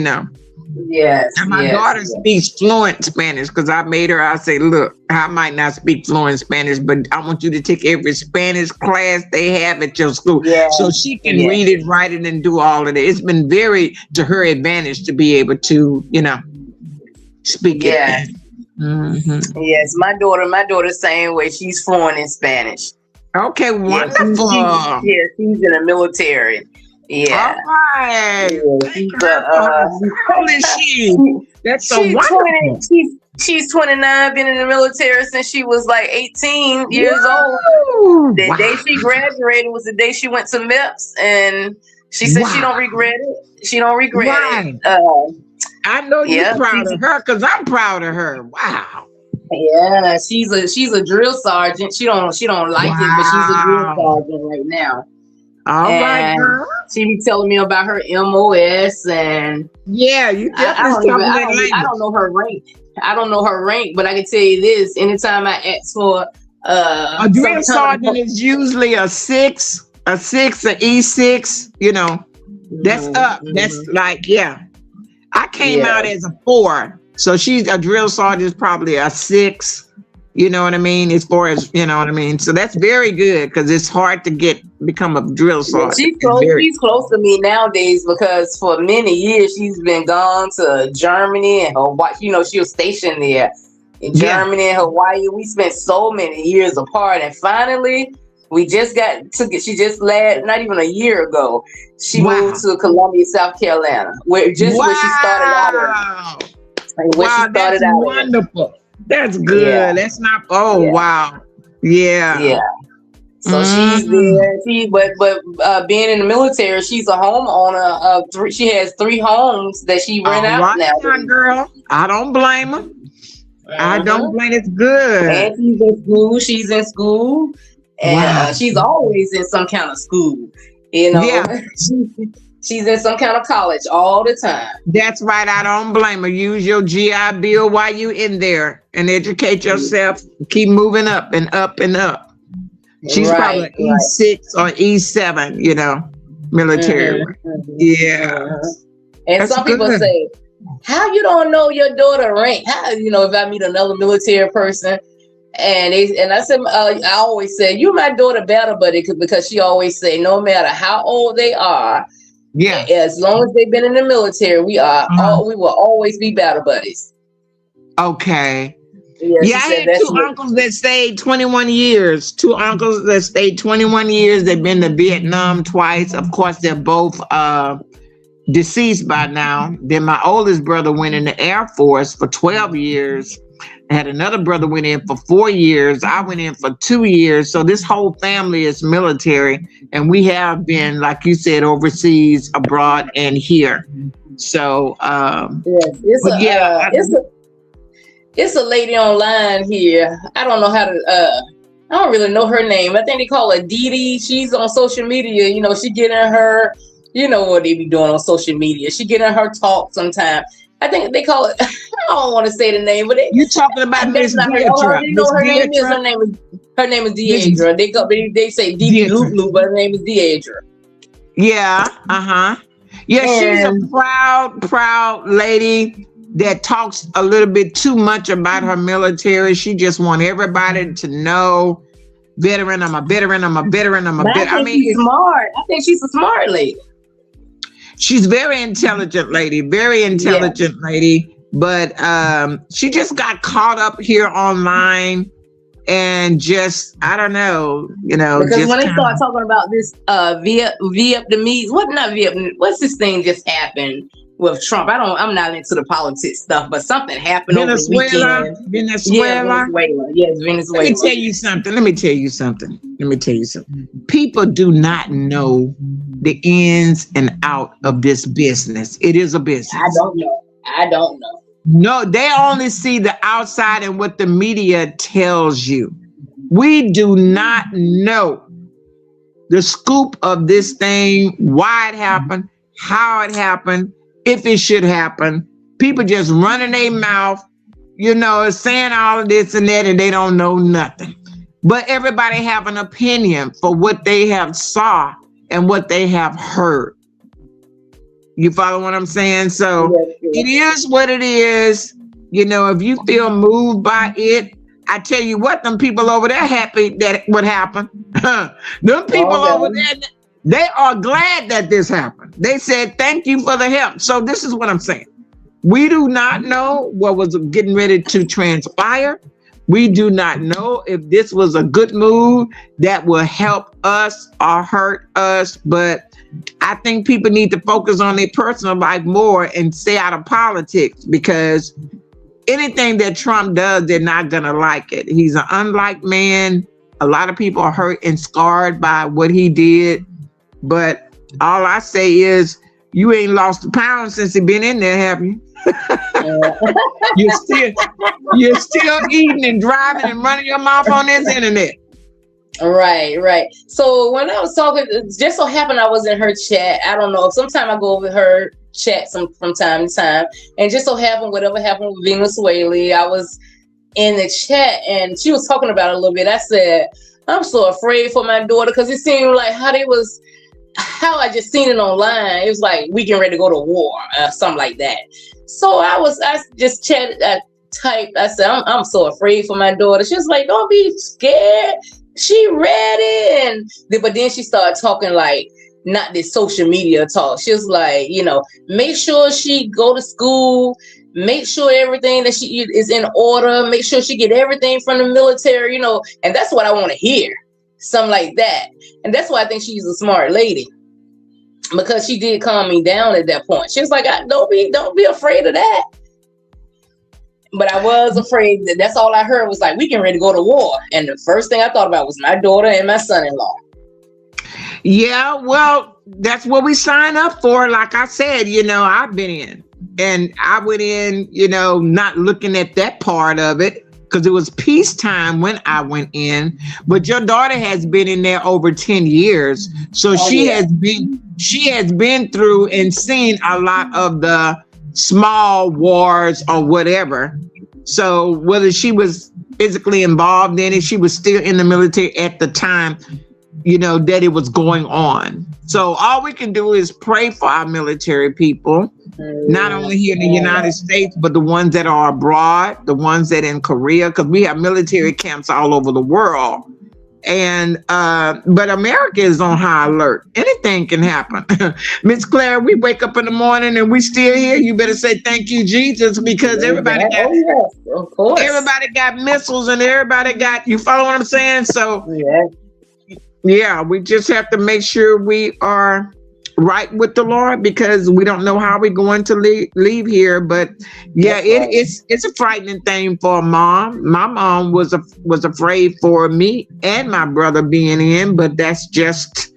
Yes. And my daughter speaks fluent Spanish because I made her, I say, look, I might not speak fluent Spanish, but I want you to take every Spanish class they have at your school so she can read it, write it, and do all of it. It's been very to her advantage to be able to, speak it. Mm-hmm. Yes, my daughter same way. She's fluent in Spanish. Okay, wonderful. She's in the military. Yeah. All right. How old is she? That's so wonderful. She's 29, been in the military since she was like 18 years old. The day she graduated was the day she went to MEPS, and she said she don't regret it. She don't regret it. I know you're proud of her because I'm proud of her. Wow. Yeah, she's a drill sergeant. She don't like it, but she's a drill sergeant right now. All right, girl. She be telling me about her MOS and you definitely I don't know her rank. I don't know her rank, but I can tell you this: anytime I ask for a drill sergeant is usually a 6, an E6. That's up. That's like I came out as a 4, so she's a drill sergeant is probably a 6. You know what I mean? As far as, So that's very good because it's hard to become a drill sergeant. She's close to me nowadays because for many years she's been gone to Germany and Hawaii. She was stationed there in Germany and Hawaii. We spent so many years apart, and finally we just she just not even a year ago. She moved to Columbia, South Carolina, where she started out. That's wonderful. That's good. Yeah. That's not. Oh wow. Yeah. Yeah. So she's there. But being in the military, she's a homeowner of 3. She has 3 homes that she rent out now. Girl, I don't blame her. I don't blame. It's good. And she's in school. And she's always in some kind of school. She's in some kind of college all the time. That's right. I don't blame her. Use your GI Bill while you in there and educate yourself. Keep moving up and up and up. She's probably E6 or E7, military. Yeah. And that's some people say, how you don't know your daughter rank? How, if I meet another military person and I said, I always say, you my daughter battle buddy, because she always say, no matter how old they are, yeah, as long as they've been in the military, we will always be battle buddies. Okay. Yeah, I had two uncles that stayed 21 years. Two uncles that stayed 21 years. They've been to Vietnam twice. Of course, they're both deceased by now. Then my oldest brother went in the Air Force for 12 years. I had another brother went in for 4 years. I went in for 2 years. So this whole family is military. And we have been, like you said, overseas, abroad, and here. So, it's a lady online here. I don't know how to, I don't really know her name. I think they call her Dee Dee. She's on social media. She get in her, what they be doing on social media. She get in her talk sometime. I think they call it, I don't want to say the name, but you're talking about Miss Deidre. Her name is Deidre. They say Dee Dee Loop Loop, but her name is Deidre. Yeah, yeah, she's a proud lady that talks a little bit too much about her military. She just want everybody to know, veteran, I'm a veteran, I'm a veteran, I'm a veteran. She's smart. I think she's a smart lady. She's very intelligent lady, lady. But she just got caught up here online and just, I don't know, Because when they start talking about this Vietnamese, what's this thing just happened with Trump? I'm not into the politics stuff, but something happened over the weekend. Venezuela. Yes, Venezuela. Let me tell you something. People do not know the ins and out of this business. It is a business. I don't know. No, they only see the outside and what the media tells you. We do not know the scoop of this thing, why it happened, how it happened, if it should happen. People just running their mouth, saying all of this and that, and they don't know nothing. But everybody have an opinion for what they have saw and what they have heard. You follow what I'm saying? So it is what it is. If you feel moved by it, I tell you what, them people over there happy that what happened. Them people over there, they are glad that this happened. They said, thank you for the help. So this is what I'm saying. We do not know what was getting ready to transpire. We do not know if this was a good move that will help us or hurt us. But I think people need to focus on their personal life more and stay out of politics, because anything that Trump does, they're not going to like it. He's an unliked man. A lot of people are hurt and scarred by what he did. But all I say is, you ain't lost a pound since you've been in there, have you? You're still eating and driving and running your mouth on this internet. Right. So when I was talking, it just so happened I was in her chat. I don't know. Sometimes I go over her chat from time to time, and just so happened whatever happened with Venezuela, I was in the chat and she was talking about it a little bit. I said, I'm so afraid for my daughter, because it seemed like how I just seen it online. It was like we getting ready to go to war, something like that. So I just chatted. I typed. I said, I'm so afraid for my daughter. She was like, don't be scared. She read it, but then she started talking like not this social media talk. She was like, make sure she go to school, make sure everything that she is in order, make sure she get everything from the military, and that's what I want to hear, something like that. And that's why I think she's a smart lady, because she did calm me down at that point. She was like, don't be afraid of that. But I was afraid that's all I heard was like, we getting ready to go to war. And the first thing I thought about was my daughter and my son-in-law. Yeah, well, that's what we signed up for. Like I said, I've been in. And I went in, not looking at that part of it, because it was peacetime when I went in. But your daughter has been in there over 10 years. So she has been through and seen a lot of the small wars or whatever. So whether she was physically involved in it, she was still in the military at the time. that it was going on. So all we can do is pray for our military people, not only here in the United States, but the ones that are abroad, the ones that in Korea, because we have military camps all over the world. And but America is on high alert. Anything can happen. Miss Claire, we wake up in the morning and we still here. You better say thank you, Jesus, because everybody got missiles and everybody got, you follow what I'm saying? So yeah, we just have to make sure we are right with the Lord, because we don't know how we're going to leave here. But yeah, it's a frightening thing for a mom. My mom was afraid for me and my brother being in, but that's just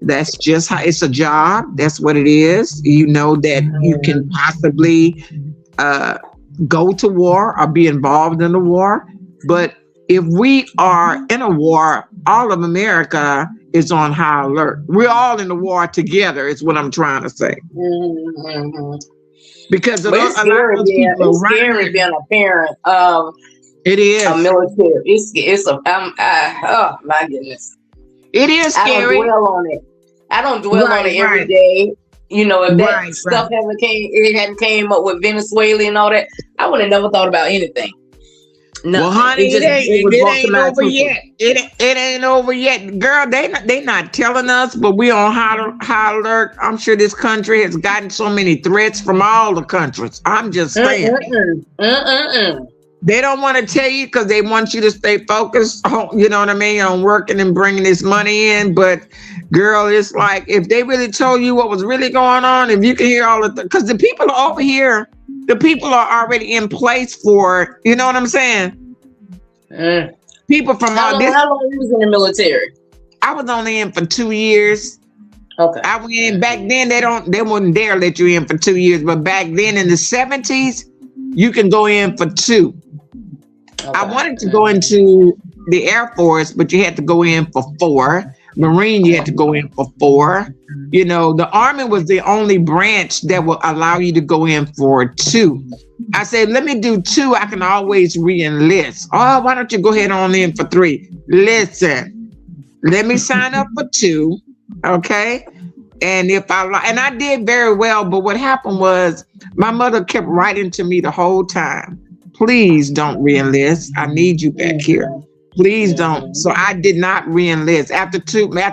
how it's a job. That's what it is. You know that you can possibly go to war or be involved in a war, but if we are in a war, all of America is on high alert. We're all in the war together, is what I'm trying to say. Because it's scary being a parent of it is a military. Oh my goodness. It is scary. I don't dwell on it every day. If that stuff hadn't came up with Venezuela and all that, I would have never thought about anything. No, well, honey, it ain't over yet. It ain't over yet, girl. They not telling us, but we on high alert. I'm sure this country has gotten so many threats from all the countries. I'm just saying. They don't want to tell you because they want you to stay focused on, you know what I mean, on working and bringing this money in. But girl, it's like if they really told you what was really going on, if you can hear all of the, because the people are over here. The people are already in place for it. You know what I'm saying? People from how long you was in the military? I was only in for 2 years. Okay. I went in back then. They wouldn't dare let you in for 2 years, but back then in the 70s, you can go in for 2. Okay. I wanted to go into the Air Force, but you had to go in for 4. Marine, you had to go in for 4. The Army was the only branch that will allow you to go in for 2. I said, let me do 2. I can always re-enlist. Oh, why don't you go ahead on in for 3? Listen, let me sign up for 2. Okay. And I did very well. But what happened was my mother kept writing to me the whole time. Please don't re-enlist. I need you back here. Please don't. So I did not re-enlist. After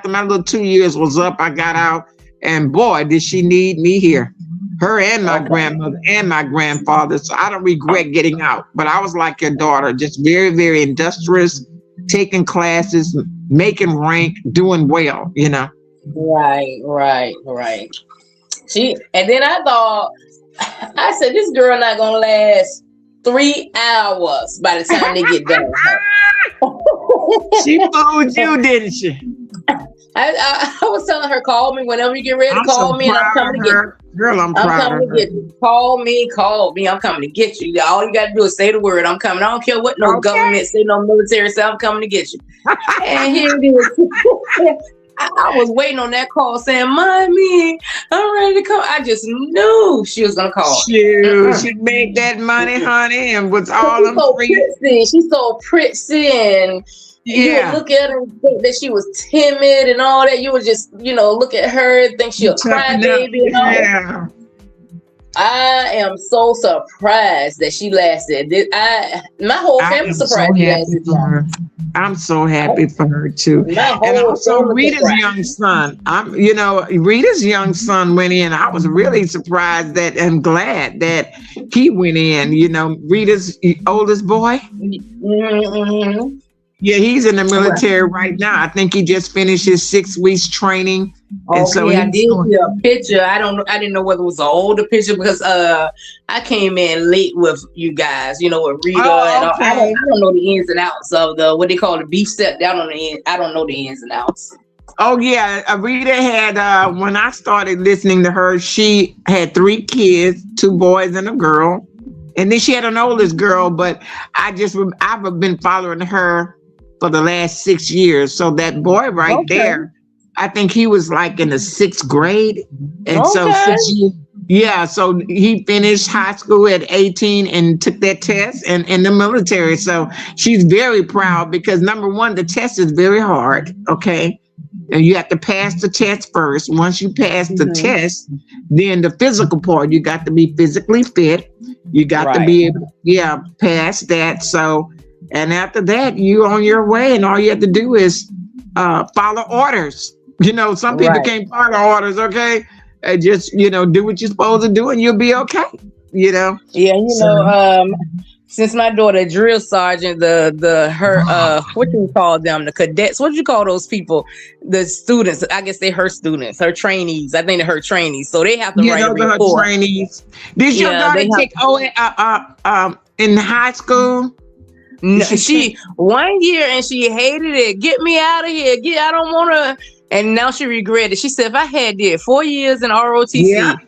my little 2 years was up, I got out, and boy, did she need me here. Her and my grandmother and my grandfather. So I don't regret getting out. But I was like your daughter, just very, very industrious, taking classes, making rank, doing well, Right. And then I said, this girl not gonna last 3 hours by the time they get done. She fooled you, didn't she? I was telling her, call me whenever you get ready to call me, and I'm coming to get you. Girl, I'm proud of her. Call me. I'm coming to get you. All you got to do is say the word. I'm coming. I don't care what government say, no military say. I'm coming to get you. And here it is. I was waiting on that call saying, Mommy, I'm ready to come. I just knew she was going to call. She made that money, honey, and was all them free. She's so pretty, and you would look at her and think that she was timid and all that. You would just, look at her and think she'll cry baby and all that. I am so surprised that she lasted. My whole family surprised she lasted. I'm so happy for her too. And also Rita's young son. Rita's young son went in. I was really surprised and glad that he went in. Rita's oldest boy. Mm-hmm. Yeah, he's in the military right now. I think he just finished his 6 weeks training. And so I did see a picture. I didn't know whether it was an older picture because I came in late with you guys, with Rita. I don't know the ins and outs of what they call the beef step down on the end. I don't know the ins and outs. Oh yeah, Rita had when I started listening to her, she had 3 kids, 2 boys and a girl, and then she had an oldest girl. But I've been following her for the last 6 years. So that boy there, I think he was like in the 6th grade. And so 6 years. Yeah, so he finished high school at 18 and took that test and in the military. So she's very proud because number one, the test is very hard. Okay. And you have to pass the test first. Once you pass the test, then the physical part, you got to be physically fit. You got to be able to, pass that. So, and after that, you're on your way, and all you have to do is follow orders. You know, some people can't follow orders, okay? And just, you know, do what you're supposed to do, and you'll be okay, you know? Yeah, since my daughter drill sergeant, what do you call them? The cadets, what do you call those people? The students, I guess they're her students, her trainees. I think they're her trainees. So they have to write a report. Her trainees. Did your daughter take in high school? No, she 1 year and she hated it. Get me out of here. I don't want to. And now she regretted. She said, if I had did 4 years in ROTC.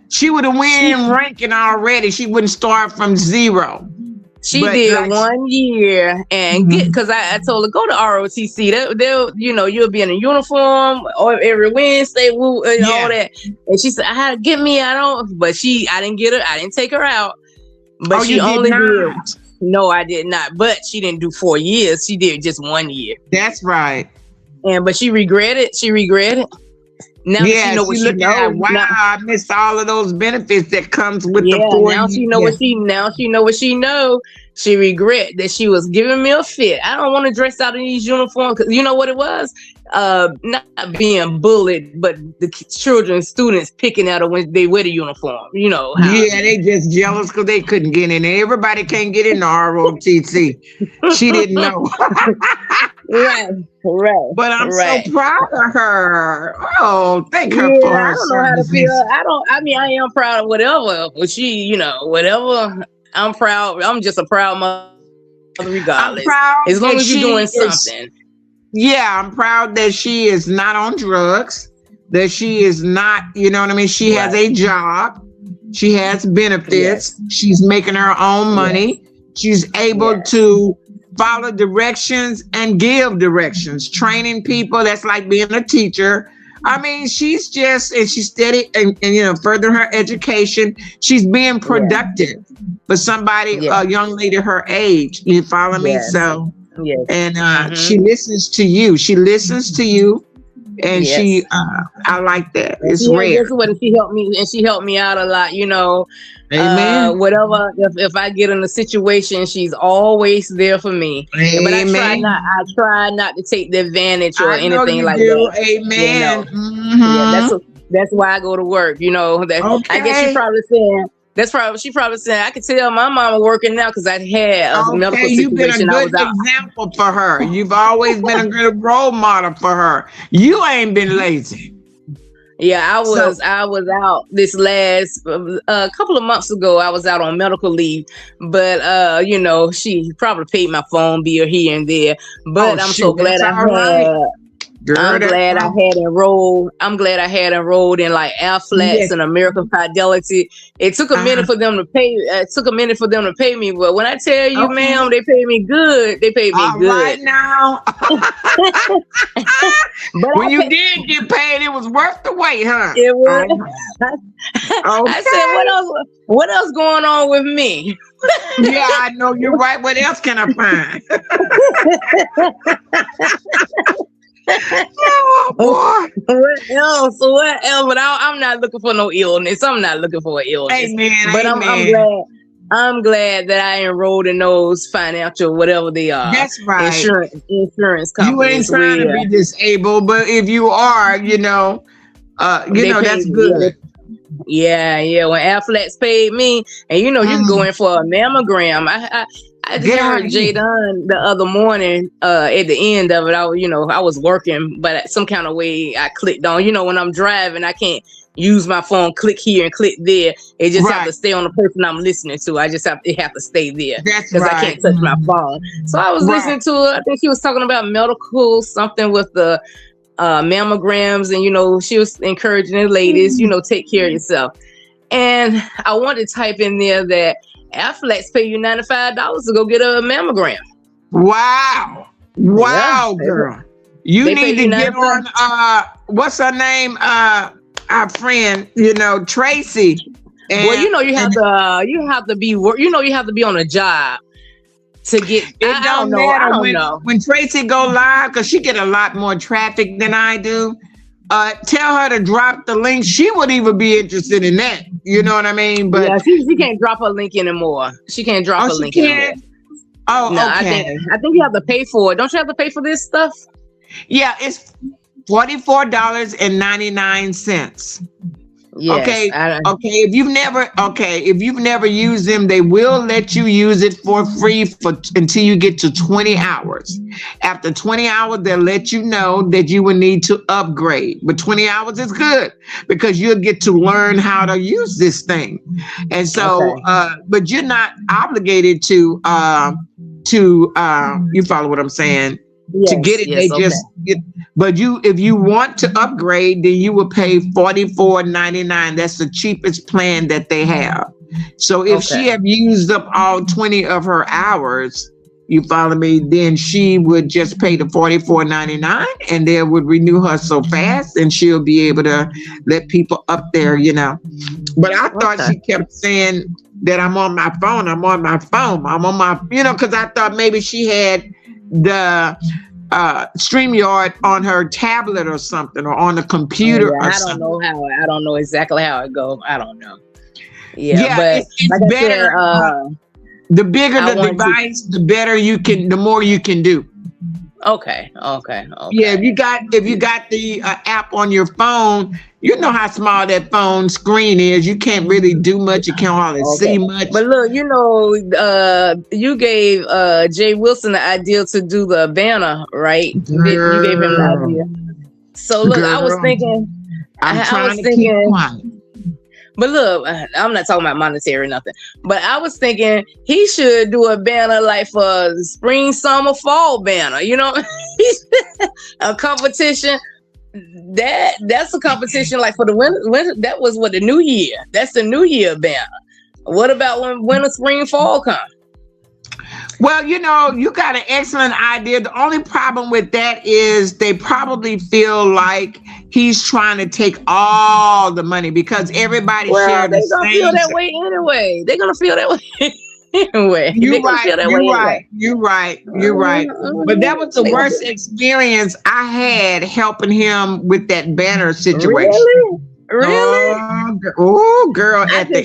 She would have won ranking already. She wouldn't start from zero. She did 1 year and because I told her, go to ROTC. They'll you'll be in a uniform or every Wednesday, and all that. And she said, I had to get me out. But I didn't get her. I didn't take her out. But she only did. No, I did not. But she didn't do 4 years. She did just 1 year. That's right. But she regretted. Now that she know what she knows. Wow, I missed all of those benefits that comes with the 4 years. Now she know what she know. She regret that she was giving me a fit. I don't want to dress out in these uniforms, because you know what it was? Not being bullied, but the students picking at her when they wear the uniform. You know how they just jealous because they couldn't get in. Everybody can't get in the ROTC. She didn't know. Right. But I'm so proud of her. Oh, thank her for her. I don't know how to feel. I am proud of whatever. But whatever. I'm proud. I'm just a proud mother regardless. I'm proud as long as you're doing something. Yeah, I'm proud that she is not on drugs, that she is not, you know what I mean? She has a job. She has benefits. She's making her own money. She's able to follow directions and give directions, training people. That's like being a teacher. I mean, she's steady and furthering her education. She's being productive for somebody, a young lady her age. You follow me? So, and she listens to you. She listens to you. And I like that. It's rare. That's what she helped me, and she helped me out a lot. Amen. Whatever. If I get in a situation, she's always there for me. Amen. But I try not to take the advantage or anything like that. Amen. That's why I go to work. I guess she probably saying. She probably said, I could tell my mama working now because I had a medical situation. You've been a good example for her. You've always been a good role model for her. You ain't been lazy. Yeah, I was out this last couple of months ago. I was out on medical leave, but she probably paid my phone bill here and there. But I'm so glad I had. I'm glad I had enrolled in like Aflac and American Fidelity. It took a minute for them to pay. It took a minute for them to pay me, but when I tell you, ma'am, they paid me good. They paid me good. Right now. But when you did get paid, it was worth the wait, huh? It was. I said, what else going on with me? Yeah, I know you're right. What else can I find? Oh, boy. What else? But I'm not looking for no illness. I'm not looking for an illness. Amen. But amen. I'm glad that I enrolled in those financial, whatever they are. That's right. Insurance companies. You ain't trying to be disabled, but if you are, that's good. Yeah. When Aflac paid me, and you can go in for a mammogram. I just heard Jay Dunn the other morning at the end of it. I was working, but some kind of way I clicked on. When I'm driving, I can't use my phone, click here and click there. It just have to stay on the person I'm listening to. I just have to stay there because I can't touch my phone. So I was listening to it. I think she was talking about medical something with the mammograms, and she was encouraging the ladies, take care of yourself. And I wanted to type in there that Aflac pay you $95 to go get a mammogram. Wow, girl. You need to get on what's her name? Our friend, Tracy. Well, you have to be on a job to get. It I don't don't know. I matter don't know. when Tracy go live, because she get a lot more traffic than I do. Tell her to drop the link. She would even be interested in that. You know what I mean? But Yeah, she can't drop a link anymore. She can't drop a she link can't. anymore. Oh, No, okay. I think you have to pay for it. Don't you have to pay for this stuff? Yeah, it's $44.99. Yes. Okay. If you've never used them, they will let you use it for free until you get to 20 hours. After 20 hours, they'll let you know that you will need to upgrade. But 20 hours is good because you'll get to learn how to use this thing. And so, but you're not obligated to you follow what I'm saying? Yes, to get it, they just but if you want to upgrade, then you will pay $44.99. That's the cheapest plan that they have. So if she have used up all 20 of her hours, you follow me, then she would just pay the $44.99 and they would renew her so fast and she'll be able to let people up there, you know. But I thought she kept saying that I'm on my phone, because I thought maybe she had the StreamYard on her tablet or something, or on the computer. I don't know exactly how it goes. I don't know. Yeah, but it's like better. The bigger the device, the better you can. The more you can do. Okay. Yeah, if you got the app on your phone, you know how small that phone screen is. You can't really do much. You can't hardly see much. But look, you gave Jay Wilson the idea to do the banner, right? You gave him the idea. So look, I was thinking. I'm trying to keep quiet. But look, I'm not talking about monetary or nothing. But I was thinking he should do a banner like for spring, summer, fall banner. You know, a competition. That's a competition like for the winter. That was what the New Year. That's the New Year banner. What about when winter, spring, fall come? Well, you got an excellent idea. The only problem with that is they probably feel like he's trying to take all the money because everybody shared the same. They're gonna feel that way anyway. They're gonna feel that way anyway. You're right. But that was the worst experience I had helping him with that banner situation. Really? Oh, girl! I just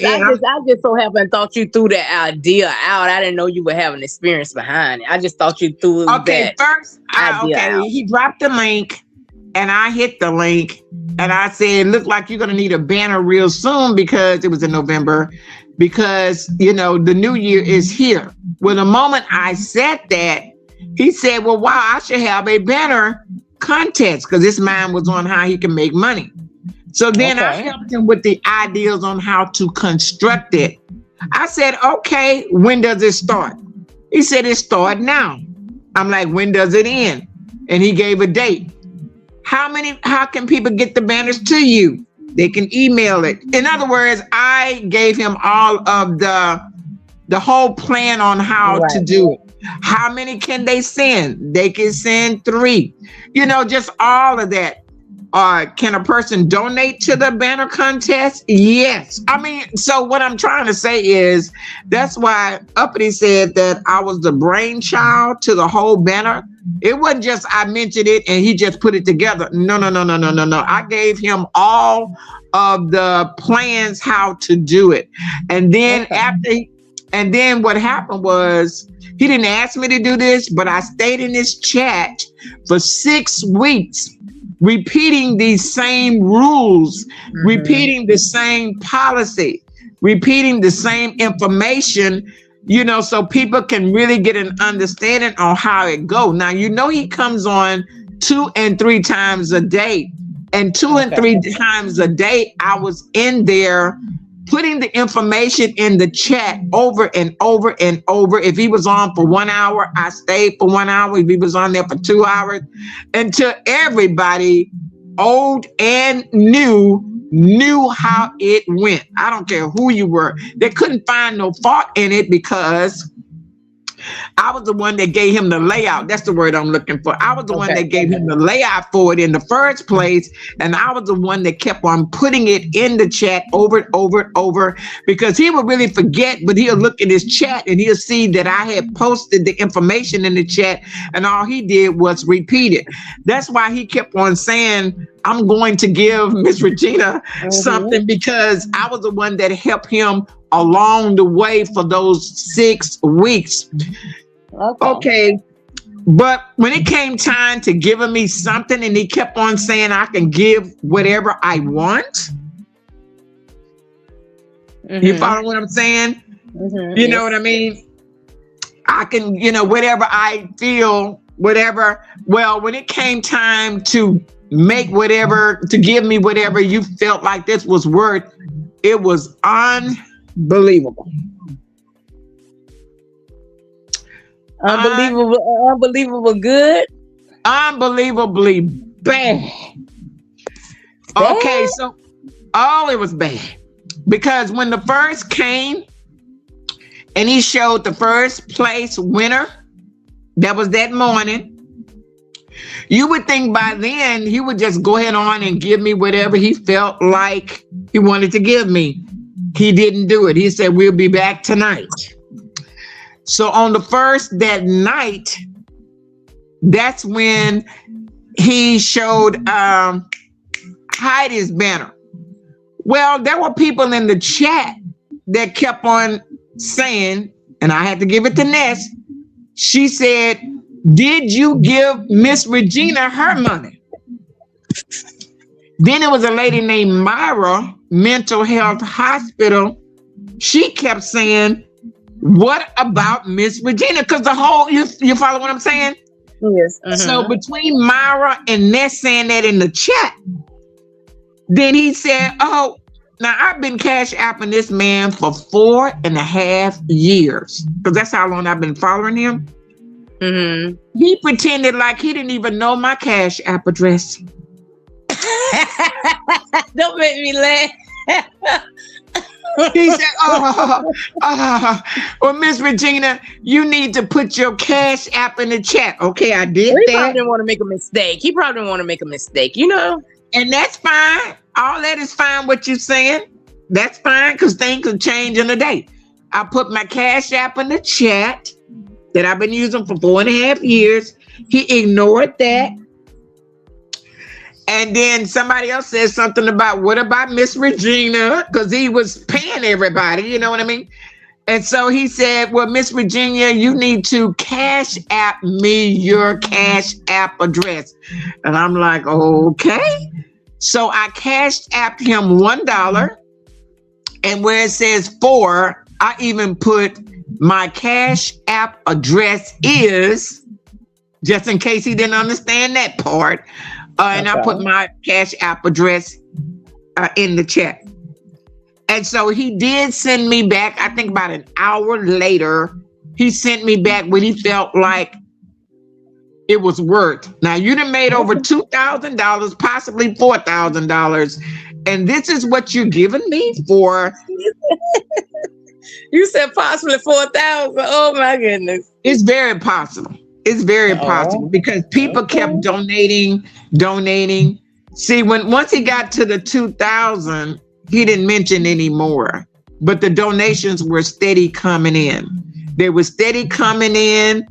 so happened thought you threw that idea out. I didn't know you would have an experience behind it. I just thought you threw that first. out. He dropped the link, and I hit the link, and I said, "Look like you're gonna need a banner real soon because it was in November, because the New Year is here." Well, the moment I said that, he said, "Well, wow, I should have a banner contest because this man was on how he can make money." So then I helped him with the ideas on how to construct it. I said, okay, when does it start? He said, it starts now. I'm like, when does it end? And he gave a date. How can people get the banners to you? They can email it. In other words, I gave him all of the whole plan on how to do it. How many can they send? They can send 3. Just all of that. Can a person donate to the banner contest? Yes. I mean, so what I'm trying to say is that's why Uppity said that I was the brainchild to the whole banner. It wasn't just I mentioned it and he just put it together. No. I gave him all of the plans how to do it. And then what happened was he didn't ask me to do this, but I stayed in this chat for 6 weeks. Repeating these same rules, repeating the same policy, repeating the same information, so people can really get an understanding on how it goes. Now, he comes on 2 and 3 times a day, and 2 and 3 times a day, I was in there putting the information in the chat over and over and over. If he was on for 1 hour, I stayed for 1 hour. If he was on there for 2 hours, until everybody, old and new, knew how it went. I don't care who you were. They couldn't find no fault in it because I was the one that gave him the layout. That's the word I'm looking for. I was the one Okay. that gave him the layout for it in the first place. And I was the one that kept on putting it in the chat over and over and over, because he would really forget, but he'll look at his chat and he'll see that I had posted the information in the chat, and all he did was repeat it. That's why he kept on saying, I'm going to give Miss Regina something, because I was the one that helped him along the way for those 6 weeks. Okay. But when it came time to giving me something, and he kept on saying I can give whatever I want. You follow what I'm saying? You know what I mean? I can, whatever I feel, whatever. Well, when it came time to to give me whatever you felt like this was worth, it was unbelievable. Unbelievable good. Unbelievably bad. Okay, so it was bad. Because when the first came and he showed the first place winner, that was that morning, you would think by then he would just go ahead on and give me whatever he felt like he wanted to give me. He didn't do it. He said, we'll be back tonight. So on the first that night, that's when he showed Heidi's banner. Well, there were people in the chat that kept on saying, and I had to give it to Ness. She said, did you give Miss Regina her money? Then it was a lady named Myra, Mental Health Hospital. She kept saying, what about Miss Regina? Because the whole, you follow what I'm saying? Yes. So between Myra and Ness saying that in the chat, then he said, oh, now I've been cash apping this man for 4.5 years, because that's how long I've been following him. He pretended like he didn't even know my cash app address. Don't make me laugh. He said, well, Miss Regina, you need to put your cash app in the chat. Okay, I did He that. probably didn't want to make a mistake. And that's fine. All that is fine, what you're saying. That's fine, because things can change in a day. I put my cash app in the chat that I've been using for 4.5 years. He ignored that. And then somebody else said something about, what about Miss Regina? Because he was paying everybody, you know what I mean? And so he said, well, Miss Virginia, you need to cash app me your cash app address. And I'm like, okay. So I cashed apped him $1. And where it says 4, I even put my cash app address is, just in case he didn't understand that part. And I put my cash app address in the chat. And so he did send me back, I think about an hour later, he sent me back what he felt like it was worth. Now you done made over $2,000, possibly $4,000. And this is what you're giving me for. You said possibly 4,000. Oh my goodness. It's very possible. It's very possible, because people kept donating. See, once he got to the 2,000, he didn't mention anymore, but the donations were steady coming in. They were steady coming in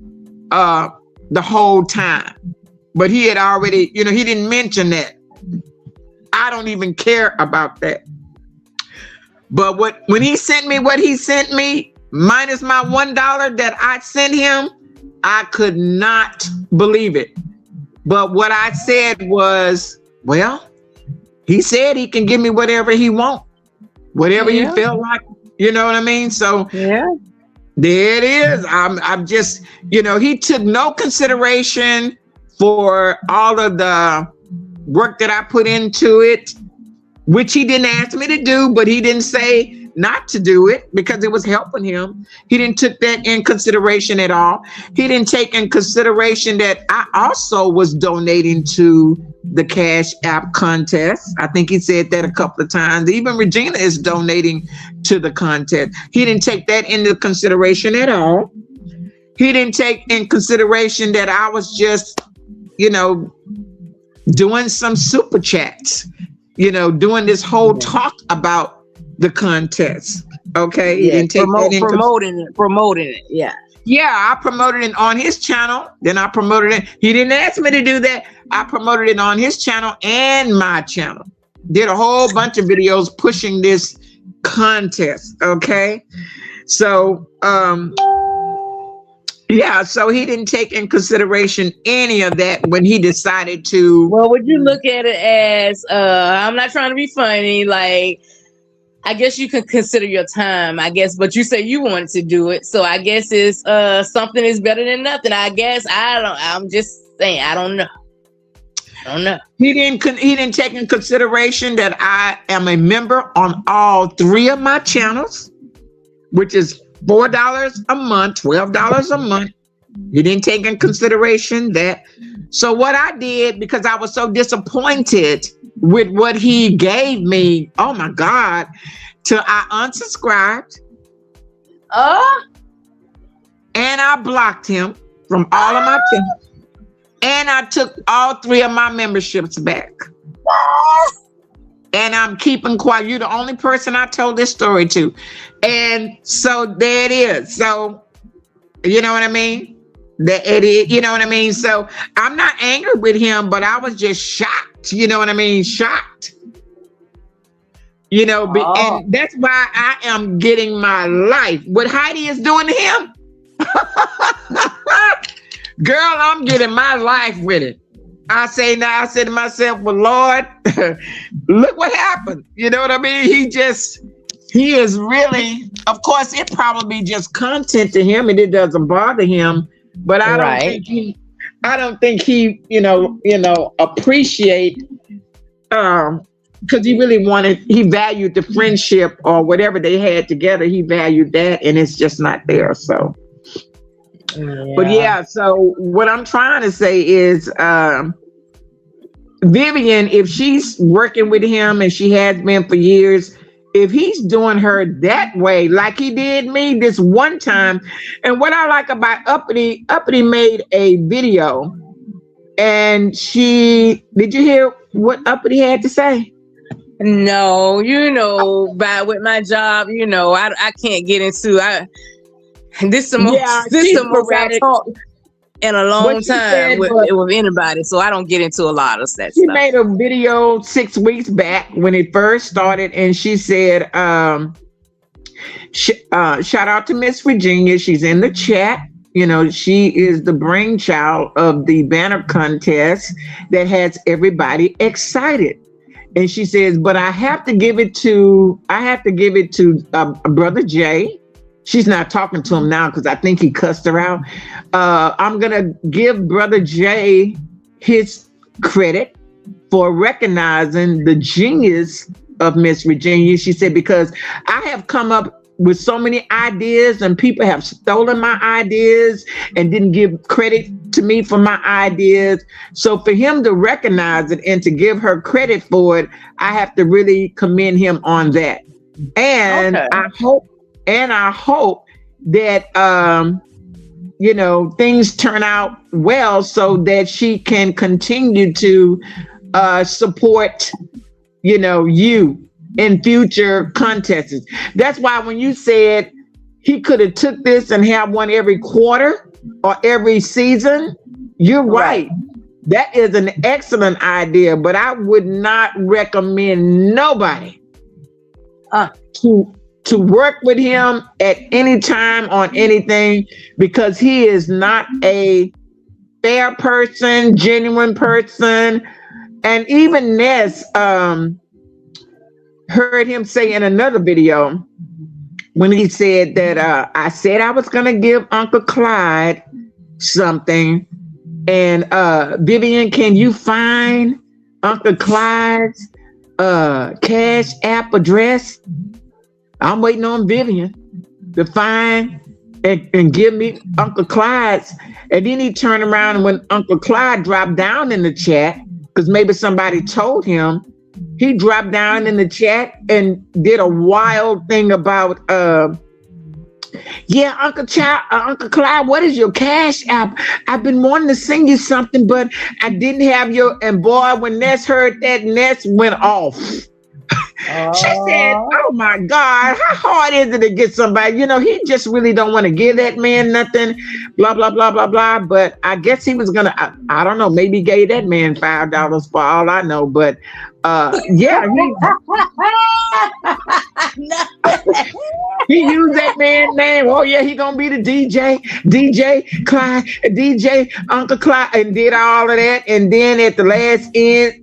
the whole time, but he had already, he didn't mention that. I don't even care about that. But when he sent me what he sent me, minus my $1 that I sent him, I could not believe it. But what I said was, well, he said he can give me whatever he wants, whatever he felt like, you know what I mean? So there it is. I'm just, he took no consideration for all of the work that I put into it, which he didn't ask me to do, but he didn't say not to do it because it was helping him. He didn't take that in consideration at all. He didn't take in consideration that I also was donating to the Cash App contest. I think he said that a couple of times. Even Regina is donating to the contest. He didn't take that into consideration at all. he didn't take in consideration that I was just, doing some super chats, doing this whole talk about the contest. Okay. Yeah, he didn't take promoting it. Yeah. Yeah, I promoted it on his channel. Then I promoted it. He didn't ask me to do that. I promoted it on his channel and my channel. Did a whole bunch of videos pushing this contest. Okay. So, so he didn't take in consideration any of that when he decided to. Well, would you look at it as, I'm not trying to be funny, like, I guess you can consider your time, I guess, but you say you wanted to do it. So I guess it's something is better than nothing. I guess I'm just saying, I don't know. He didn't take in consideration that I am a member on all 3 of my channels, which is $4 a month, $12 a month. He didn't take in consideration that. So what I did, because I was so disappointed with what he gave me, oh my God, till I unsubscribed. And I blocked him from all of my channels. And I took all 3 of my memberships back. And I'm keeping quiet. You're the only person I told this story to. And so there it is. So, you know what I mean? You know what I mean? So I'm not angry with him, but I was just shocked. You know what I mean? Shocked. And that's why I am getting my life. What Heidi is doing to him. Girl, I'm getting my life with it. I said to myself, well, Lord, look what happened. You know what I mean? He is really, of course, it probably just content to him and it doesn't bother him. But I don't think he, appreciate, because he valued the friendship or whatever they had together. He valued that, and it's just not there. So, so what I'm trying to say is, Vivian, if she's working with him and she has been for years, if he's doing her that way, like he did me this one time, and what I like about Uppity made a video, and did you hear what Uppity had to say? No, with my job, I can't get into, this is the most I talk in a long time with anybody, so I don't get into a lot of that stuff. She made a video 6 weeks back when it first started, and she said, shout out to Miss Virginia. She's in the chat. She is the brainchild of the banner contest that has everybody excited. And she says, but I have to give it to Brother Jay. She's not talking to him now because I think he cussed her out. I'm going to give Brother Jay his credit for recognizing the genius of Miss Virginia. She said, because I have come up with so many ideas and people have stolen my ideas and didn't give credit to me for my ideas. So for him to recognize it and to give her credit for it, I have to really commend him on that. And I hope that, things turn out well so that she can continue to support, you in future contests. That's why when you said he could have took this and have one every quarter or every season, you're right. That is an excellent idea, but I would not recommend nobody to work with him at any time on anything, because he is not a fair person, genuine person. And even Ness heard him say in another video when he said that I said I was going to give Uncle Clyde something. And Vivian, can you find Uncle Clyde's Cash App address? I'm waiting on Vivian to find and give me Uncle Clyde's. And then he turned around, and when Uncle Clyde dropped down in the chat, because maybe somebody told him, he dropped down in the chat and did a wild thing about, Yeah, Uncle Clyde, what is your cash app? I've been wanting to send you something, but I didn't have your. And boy, when Ness heard that, Ness went off. She said, Oh, "Oh my God, how hard is it to get somebody? You know, he just really don't want to give that man nothing, blah blah blah blah blah." But I guess he was gonna. I don't know. Maybe he gave that man $5 for all I know. But yeah, he used that man's name. Oh yeah, he gonna be the DJ Clyde, DJ Uncle Clyde, and did all of that. And then at the last end,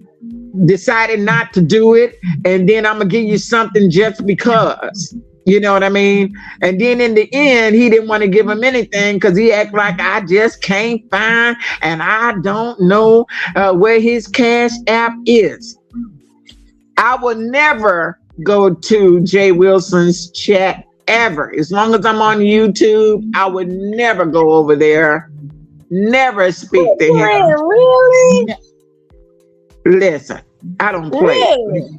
decided not to do it, and then I'm gonna give you something just because, you know what I mean? And then in the end, he didn't want to give him anything because he act like I just can't find, and I don't know where his cash app is. I will never go to Jay Wilson's chat ever. As long as I'm on YouTube, I would never go over there, never speak to him. really? Listen, I don't play. Really?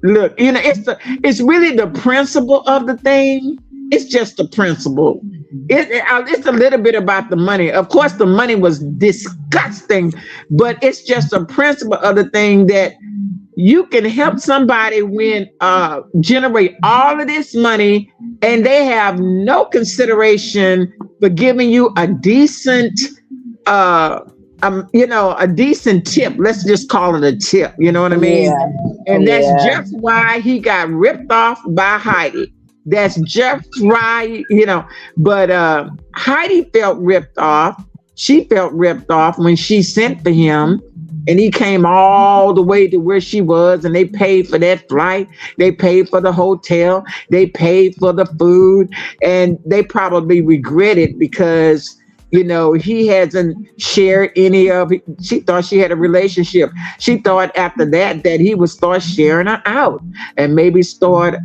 Look, you know, it's really the principle of the thing. It's just the principle. It's a little bit about the money. Of course, the money was disgusting, but it's just a principle of the thing that you can help somebody generate all of this money, and they have no consideration for giving you a decent a decent tip. Let's just call it a tip. You know what I mean? Yeah. And that's just why he got ripped off by Heidi. That's just right, you know. But Heidi felt ripped off. She felt ripped off when she sent for him, and he came all the way to where she was, and they paid for that flight. They paid for the hotel. They paid for the food, and they probably regret it because, you know, he hasn't shared any of it. She thought she had a relationship. She thought after that he would start sharing her out and maybe start,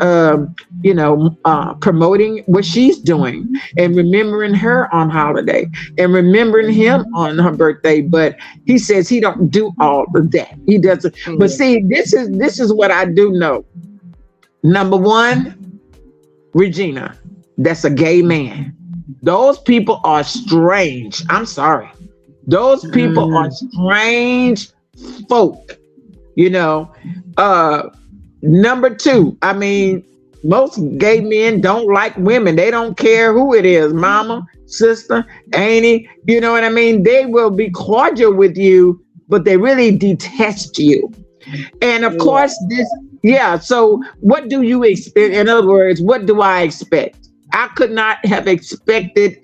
promoting what she's doing and remembering her on holiday and remembering him on her birthday. But he says he don't do all of that. He doesn't. But see, this is what I do know. Number one, Regina, that's a gay man. Those people are strange. I'm sorry. Those people are strange folk, you know. Number two, I mean, most gay men don't like women. They don't care who it is, mama, sister, auntie, you know what I mean? They will be cordial with you, but they really detest you. And of course, so what do you expect? In other words, what do I expect? I could not have expected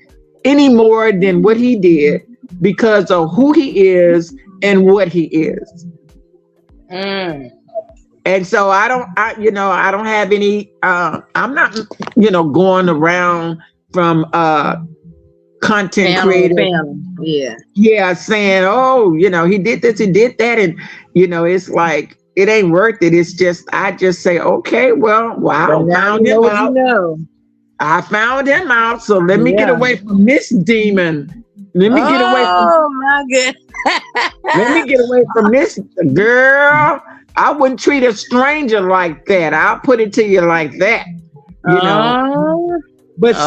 any more than what he did because of who he is and what he is. And so I don't have any, I'm not, going around from content creators. Yeah, saying, oh, he did this, he did that. And, it's like, it ain't worth it. It's just, I just say, okay, well, wow, found him out. I found him out, so let me get away from this demon. Let me get away from. Oh my goodness! Let me get away from this girl. I wouldn't treat a stranger like that. I'll put it to you like that. You know. But see,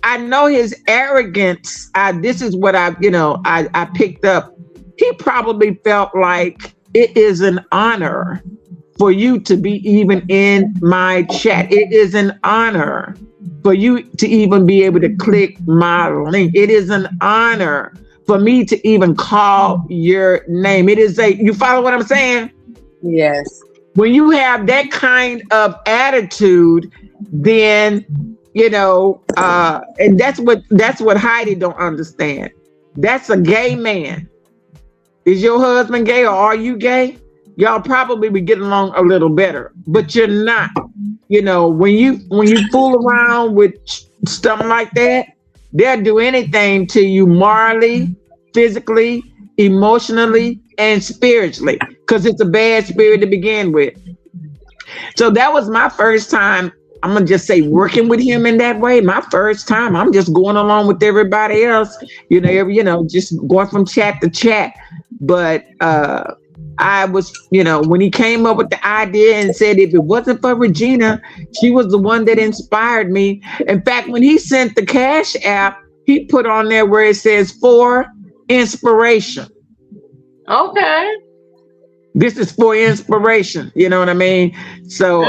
I know his arrogance. This is what I picked up. He probably felt like it is an honor for you to be even in my chat. It is an honor for you to even be able to click my link. It is an honor for me to even call your name. It is you follow what I'm saying? Yes. When you have that kind of attitude, then, and that's what Heidi don't understand. That's a gay man. Is your husband gay or are you gay? Y'all probably would get along a little better, but you're not. When you fool around with stuff like that, they'll do anything to you morally, physically, emotionally, and spiritually, because it's a bad spirit to begin with. So that was my first time. I'm gonna just say working with him in that way. My first time. I'm just going along with everybody else, just going from chat to chat. But I was, when he came up with the idea and said if it wasn't for Regina, she was the one that inspired me. In fact, when he sent the Cash App, he put on there where it says for inspiration. Okay. This is for inspiration. You know what I mean? So,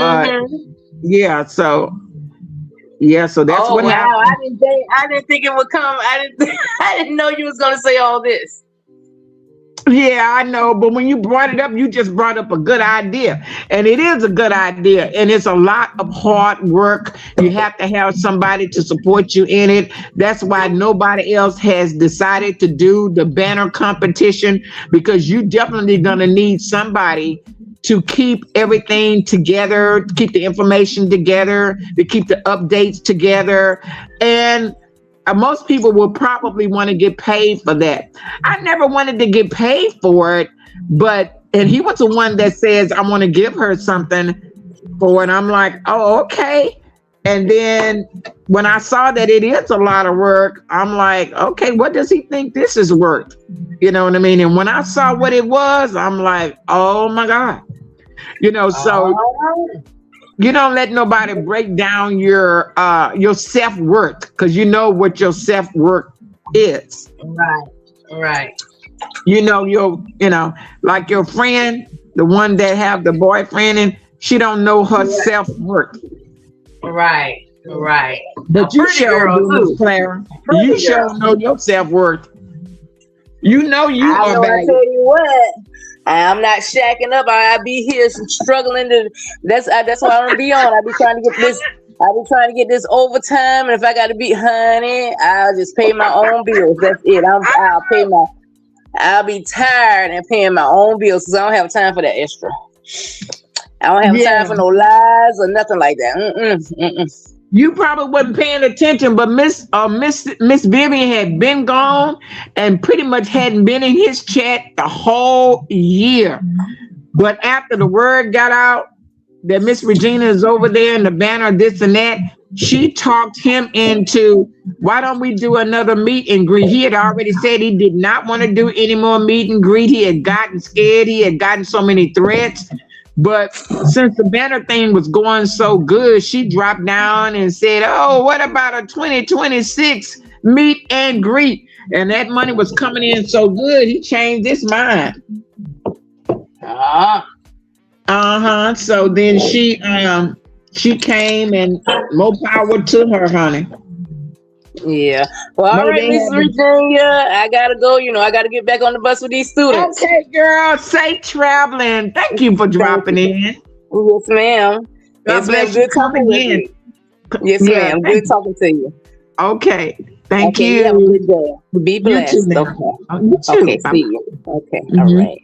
yeah. So, yeah. So that's what happened. I didn't think it would come. I didn't know you was gonna say all this. Yeah, I know, but when you brought it up, you just brought up a good idea. And it is a good idea. And it's a lot of hard work. You have to have somebody to support you in it. That's why nobody else has decided to do the banner competition, because you definitely gonna need somebody to keep everything together, to keep the information together, to keep the updates together. And most people will probably want to get paid for that. I never wanted to get paid for it, and he was the one that says, I want to give her something for it. I'm like, oh, okay. And then when I saw that it is a lot of work, I'm like, okay, what does he think this is worth? You know what I mean? And when I saw what it was, I'm like, oh my God. So you don't let nobody break down your self-worth, because you know what your self-worth is. Right. Like your friend, the one that have the boyfriend, and she don't know her self-worth. Right. But you sure do, Miss Clara. You sure know your self-worth. You know you are valuable. I tell you what, I'm not shacking up. I be here struggling to. That's why I don't be on. I be trying to get this overtime, and if I got to be, honey, I'll just pay my own bills. That's it. I'll be tired and paying my own bills because I don't have time for that extra. I don't have time for no lies or nothing like that. You probably wasn't paying attention, but Miss Vivian had been gone and pretty much hadn't been in his chat the whole year. But after the word got out that Miss Regina is over there in the banner, this and that, she talked him into, why don't we do another meet and greet? He had already said he did not want to do any more meet and greet. He had gotten scared. He had gotten so many threats. But since the banner thing was going so good, she dropped down and said, oh, what about a 2026 meet and greet? And that money was coming in so good, he changed his mind. So then she came, and more power to her, honey. Yeah. Well, all right, Miss Virginia, I gotta go. I gotta get back on the bus with these students. Okay, girl. Safe traveling. Thank you for dropping in. Yes, ma'am. Yes, ma'am. Good talking to you. Yes, ma'am. Good talking to you. Okay. Thank you. Have a good day. Be blessed. You too, okay. You too. Okay. See you. Okay. All right.